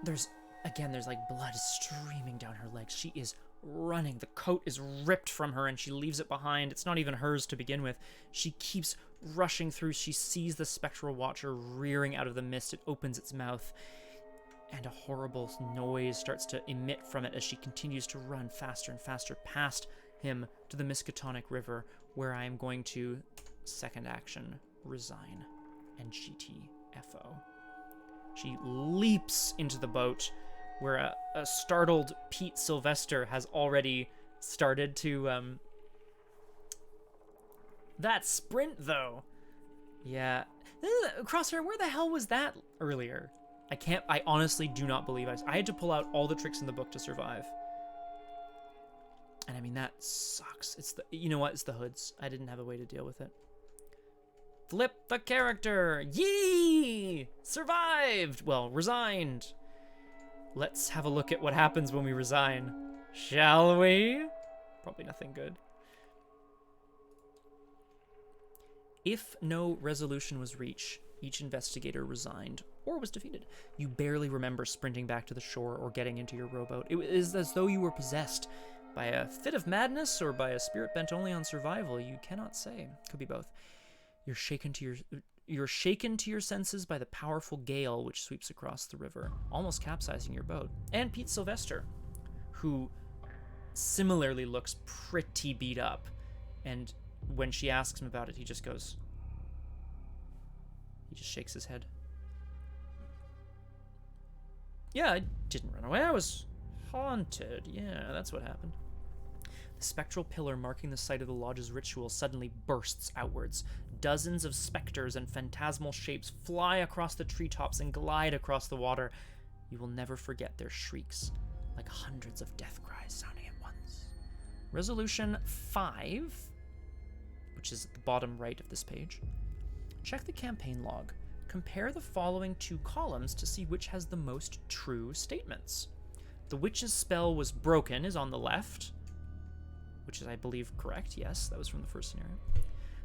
There's like blood streaming down her legs. She is running. The coat is ripped from her and she leaves it behind. It's not even hers to begin with. She keeps rushing through. She sees the Spectral Watcher rearing out of the mist. It opens its mouth and a horrible noise starts to emit from it as she continues to run faster and faster past him to the Miskatonic River, where I am going to, second action, resign and GTFO. She leaps into the boat, where a startled Pete Sylvester has already started to, That sprint, though. Yeah. Crosshair, where the hell was that earlier? I honestly do not believe I had to pull out all the tricks in the book to survive. And I mean, that sucks. You know what? It's the hoods. I didn't have a way to deal with it. Flip the character! Yee! Survived! Well, resigned. Let's have a look at what happens when we resign. Shall we? Probably nothing good. If no resolution was reached, each investigator resigned or was defeated. You barely remember sprinting back to the shore or getting into your rowboat. It is as though you were possessed by a fit of madness or by a spirit bent only on survival. You cannot say. Could be both. You're shaken to your senses by the powerful gale which sweeps across the river, almost capsizing your boat. And Pete Sylvester, who similarly looks pretty beat up. And when she asks him about it, he just shakes his head. Yeah, I didn't run away. I was haunted. Yeah, that's what happened. The spectral pillar marking the site of the lodge's ritual suddenly bursts outwards. Dozens of specters and phantasmal shapes fly across the treetops and glide across the water. You will never forget their shrieks, like hundreds of death cries sounding at once. Resolution 5, which is at the bottom right of this page. Check the campaign log. Compare the following 2 columns to see which has the most true statements. The witch's spell was broken is on the left, which is, I believe, correct. Yes, that was from the first scenario.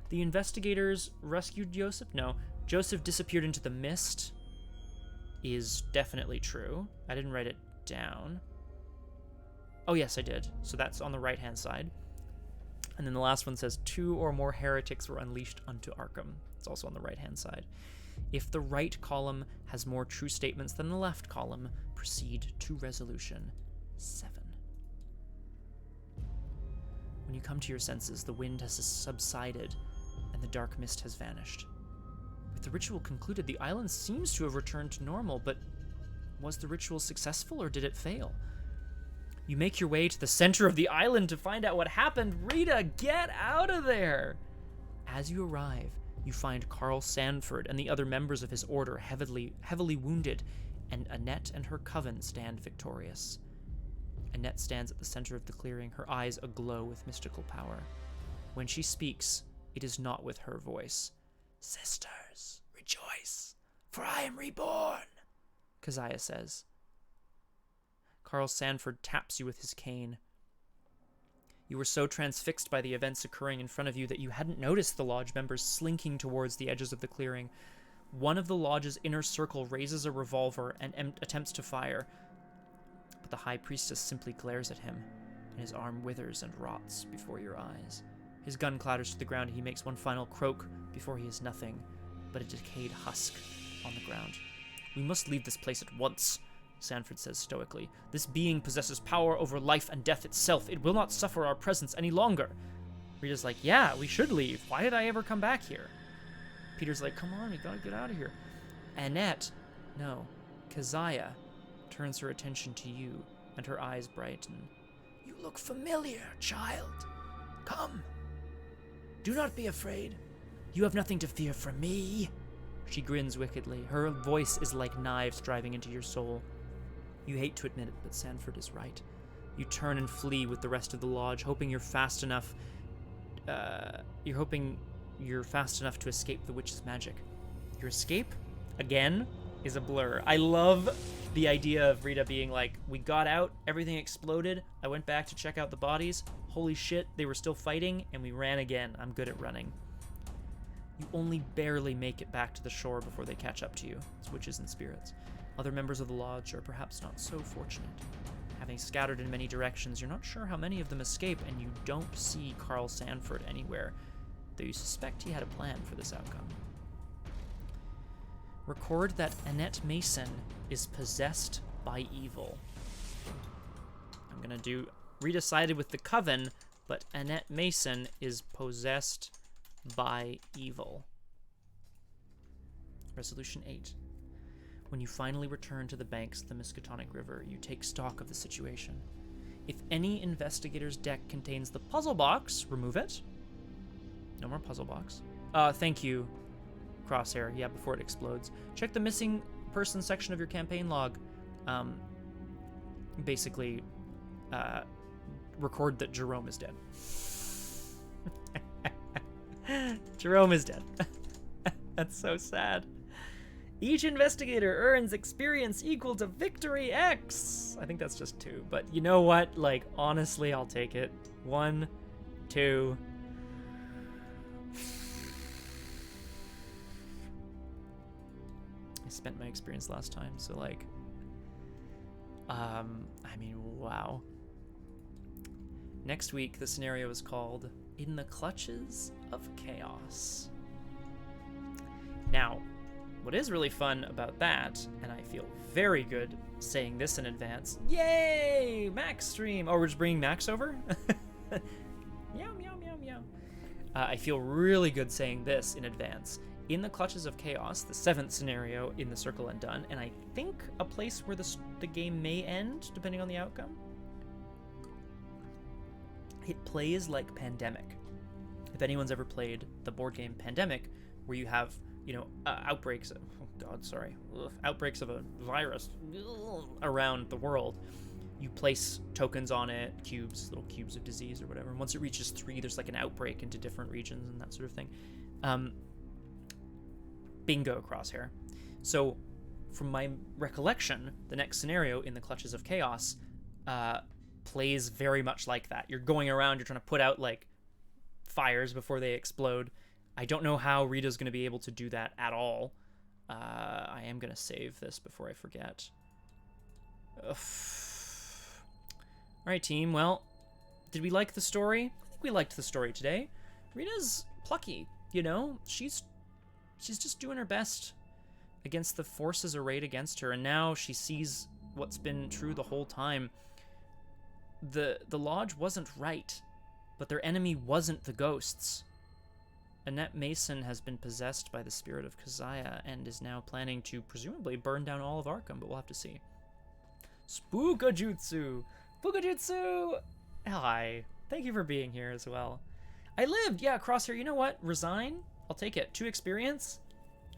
The investigators rescued Joseph. No, Joseph disappeared into the mist is definitely true. I didn't write it down. Oh, yes, I did. So that's on the right-hand side. And then the last one says 2 or more heretics were unleashed unto Arkham. It's also on the right-hand side. If the right column has more true statements than the left column, proceed to resolution 7. When you come to your senses, the wind has subsided and the dark mist has vanished. With the ritual concluded, the island seems to have returned to normal, but was the ritual successful or did it fail? You make your way to the center of the island to find out what happened. Rita, get out of there! As you arrive, you find Carl Sanford and the other members of his order heavily wounded, and Annette and her coven stand victorious. Annette stands at the center of the clearing, her eyes aglow with mystical power. When she speaks, it is not with her voice. "Sisters, rejoice, for I am reborn," Keziah says. Carl Sanford taps you with his cane. You were so transfixed by the events occurring in front of you that you hadn't noticed the lodge members slinking towards the edges of the clearing. One of the lodge's inner circle raises a revolver and attempts to fire, but the high priestess simply glares at him, and his arm withers and rots before your eyes. His gun clatters to the ground. He makes one final croak before he is nothing but a decayed husk on the ground. "We must leave this place at once," Sanford says stoically. "This being possesses power over life and death itself. It will not suffer our presence any longer." Rita's like, "Yeah, we should leave. Why did I ever come back here?" Peter's like, "Come on, you gotta get out of here." Keziah turns her attention to you, and her eyes brighten. "You look familiar, child. Come. Do not be afraid. You have nothing to fear from me. She grins wickedly. Her voice is like knives driving into your soul. You hate to admit it, but Sanford is right. You turn and flee with the rest of the lodge, hoping you're fast enough. You're hoping you're fast enough to escape the witch's magic. Your escape, again, is a blur. I love the idea of Rita being like, we got out, everything exploded, I went back to check out the bodies, holy shit, they were still fighting, and we ran again. I'm good at running. You only barely make it back to the shore before they catch up to you. It's witches and spirits. Other members of the lodge are perhaps not so fortunate. Having scattered in many directions, you're not sure how many of them escape, and you don't see Carl Sanford anywhere, though you suspect he had a plan for this outcome. Record that Annette Mason is possessed by evil. I'm gonna do... Rita sided with the Coven, but Annette Mason is possessed by evil. Resolution 8. When you finally return to the banks of the Miskatonic River, you take stock of the situation. If any investigator's deck contains the puzzle box, remove it. No more puzzle box. Thank you, Crosshair. Yeah, before it explodes. Check the missing person section of your campaign log. Basically, record that Jerome is dead. Jerome is dead. That's so sad. Each investigator earns experience equal to victory X. I think that's just 2, but you know what? Like, honestly, I'll take it. 1, 2. I spent my experience last time, so like, I mean, wow. Next week, the scenario is called In the Clutches of Chaos. Now, what is really fun about that, and I feel very good saying this in advance, yay, Max stream. Oh, we're just bringing Max over? Meow, meow, meow, meow. I feel really good saying this in advance. In the Clutches of Chaos, the 7th scenario in the Circle Undone, and I think a place where the game may end, depending on the outcome. It plays like Pandemic. If anyone's ever played the board game Pandemic, where you have, you know, outbreaks of, outbreaks of a virus around the world, you place tokens on it, cubes, little cubes of disease or whatever. And once it reaches 3, there's like an outbreak into different regions and that sort of thing. Bingo, Crosshair. So, from my recollection, the next scenario in the Clutches of Chaos plays very much like that. You're going around, you're trying to put out like fires before they explode. I don't know how Rita's going to be able to do that at all. I am going to save this before I forget. All right, team. Well, did we like the story? I think we liked the story today. Rita's plucky, you know? She's just doing her best against the forces arrayed against her, and now she sees what's been true the whole time. The Lodge wasn't right, but their enemy wasn't the ghosts. Annette Mason has been possessed by the spirit of Keziah and is now planning to presumably burn down all of Arkham, but we'll have to see. Spookajutsu! Spookajutsu! Hi. Thank you for being here as well. I lived! Yeah, Crosshair, you know what? Resign? I'll take it. 2 experience,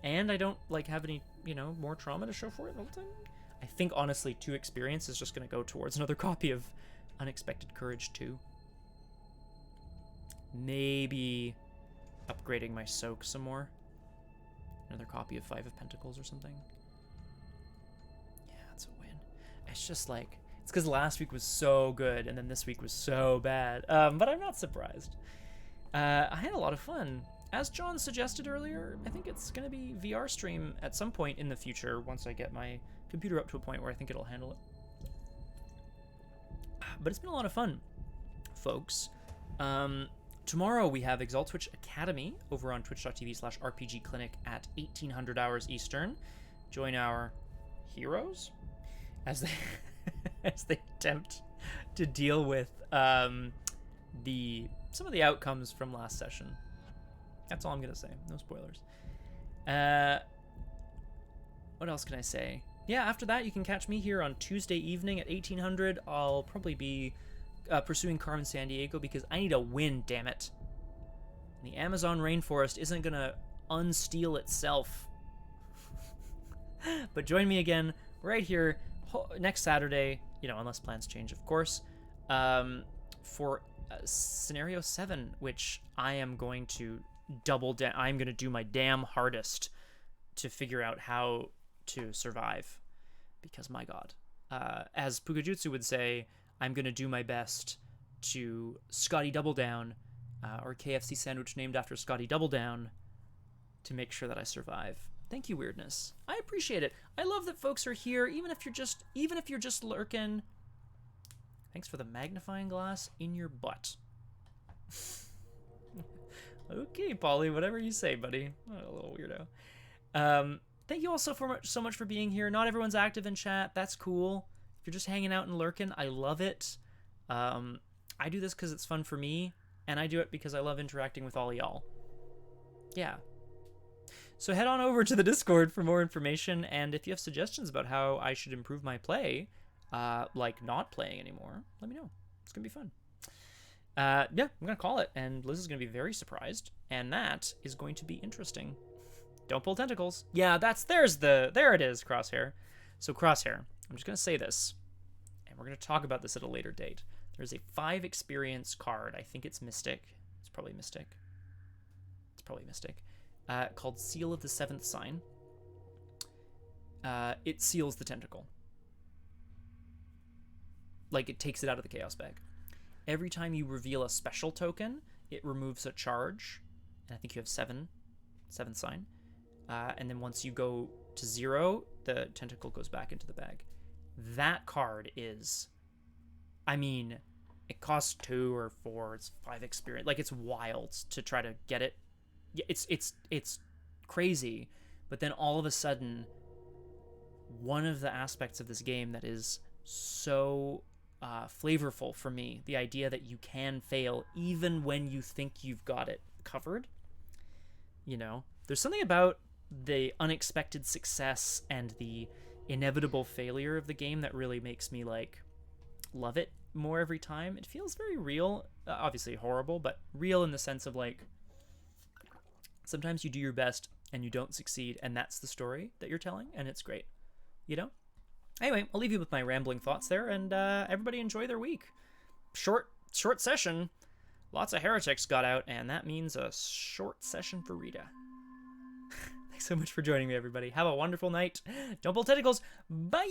and I don't, like, have any, you know, more trauma to show for it the whole time. I think, honestly, 2 experience is just going to go towards another copy of Unexpected Courage 2. Maybe upgrading my soak some more. Another copy of 5 of Pentacles or something. Yeah, that's a win. It's just like, it's because last week was so good, and then this week was so bad. But I'm not surprised. I had a lot of fun. As John suggested earlier, I think it's going to be VR stream at some point in the future once I get my computer up to a point where I think it'll handle it. But it's been a lot of fun, folks. Tomorrow we have Exaltwitch Academy over on twitch.tv/RPGclinic at 1800 hours Eastern. Join our heroes as they as they attempt to deal with some of the outcomes from last session. That's all I'm gonna say. No spoilers. What else can I say? Yeah, after that you can catch me here on Tuesday evening at 1800. I'll probably be pursuing Carmen Sandiego because I need a win, damn it. And the Amazon rainforest isn't gonna unsteel itself. But join me again right here next Saturday, unless plans change, of course, for Scenario 7, which I am going to double down. I'm going to do my damn hardest to figure out how to survive. Because, my god. As Pukajutsu would say, I'm going to do my best to Scotty Double Down, or KFC sandwich named after Scotty Double Down, to make sure that I survive. Thank you, Weirdness. I appreciate it. I love that folks are here, even if you're just lurking. Thanks for the magnifying glass in your butt. Okay, Polly, whatever you say, buddy. Oh, a little weirdo. Thank you all so much for being here. Not everyone's active in chat. That's cool. If you're just hanging out and lurking, I love it. I do this because it's fun for me, and I do it because I love interacting with all y'all. Yeah. So head on over to the Discord for more information, and if you have suggestions about how I should improve my play, like not playing anymore, let me know. It's going to be fun. Yeah, I'm going to call it, and Liz is going to be very surprised, and that is going to be interesting. Don't pull tentacles. Yeah, there it is, Crosshair. So Crosshair, I'm just going to say this, and we're going to talk about this at a later date. There's a 5 experience card. I think it's Mystic. It's probably Mystic. Called Seal of the Seventh Sign. It seals the tentacle. Like, it takes it out of the Chaos bag. Every time you reveal a special token, it removes a charge. And I think you have 7 sign. And then once you go to 0, the tentacle goes back into the bag. That card is... I mean, it costs 2 or 4. It's 5 experience. Like, it's wild to try to get it. Yeah, it's crazy. But then all of a sudden, one of the aspects of this game that is so flavorful for me, the idea that you can fail even when you think you've got it covered. There's something about the unexpected success and the inevitable failure of the game that really makes me love it more every time. It feels very real, obviously horrible, but real in the sense of sometimes you do your best and you don't succeed, and that's the story that you're telling, and it's great. Anyway, I'll leave you with my rambling thoughts there, and everybody enjoy their week. Short session. Lots of heretics got out, and that means a short session for Rita. Thanks so much for joining me, everybody. Have a wonderful night. Don't pull tentacles. Bye!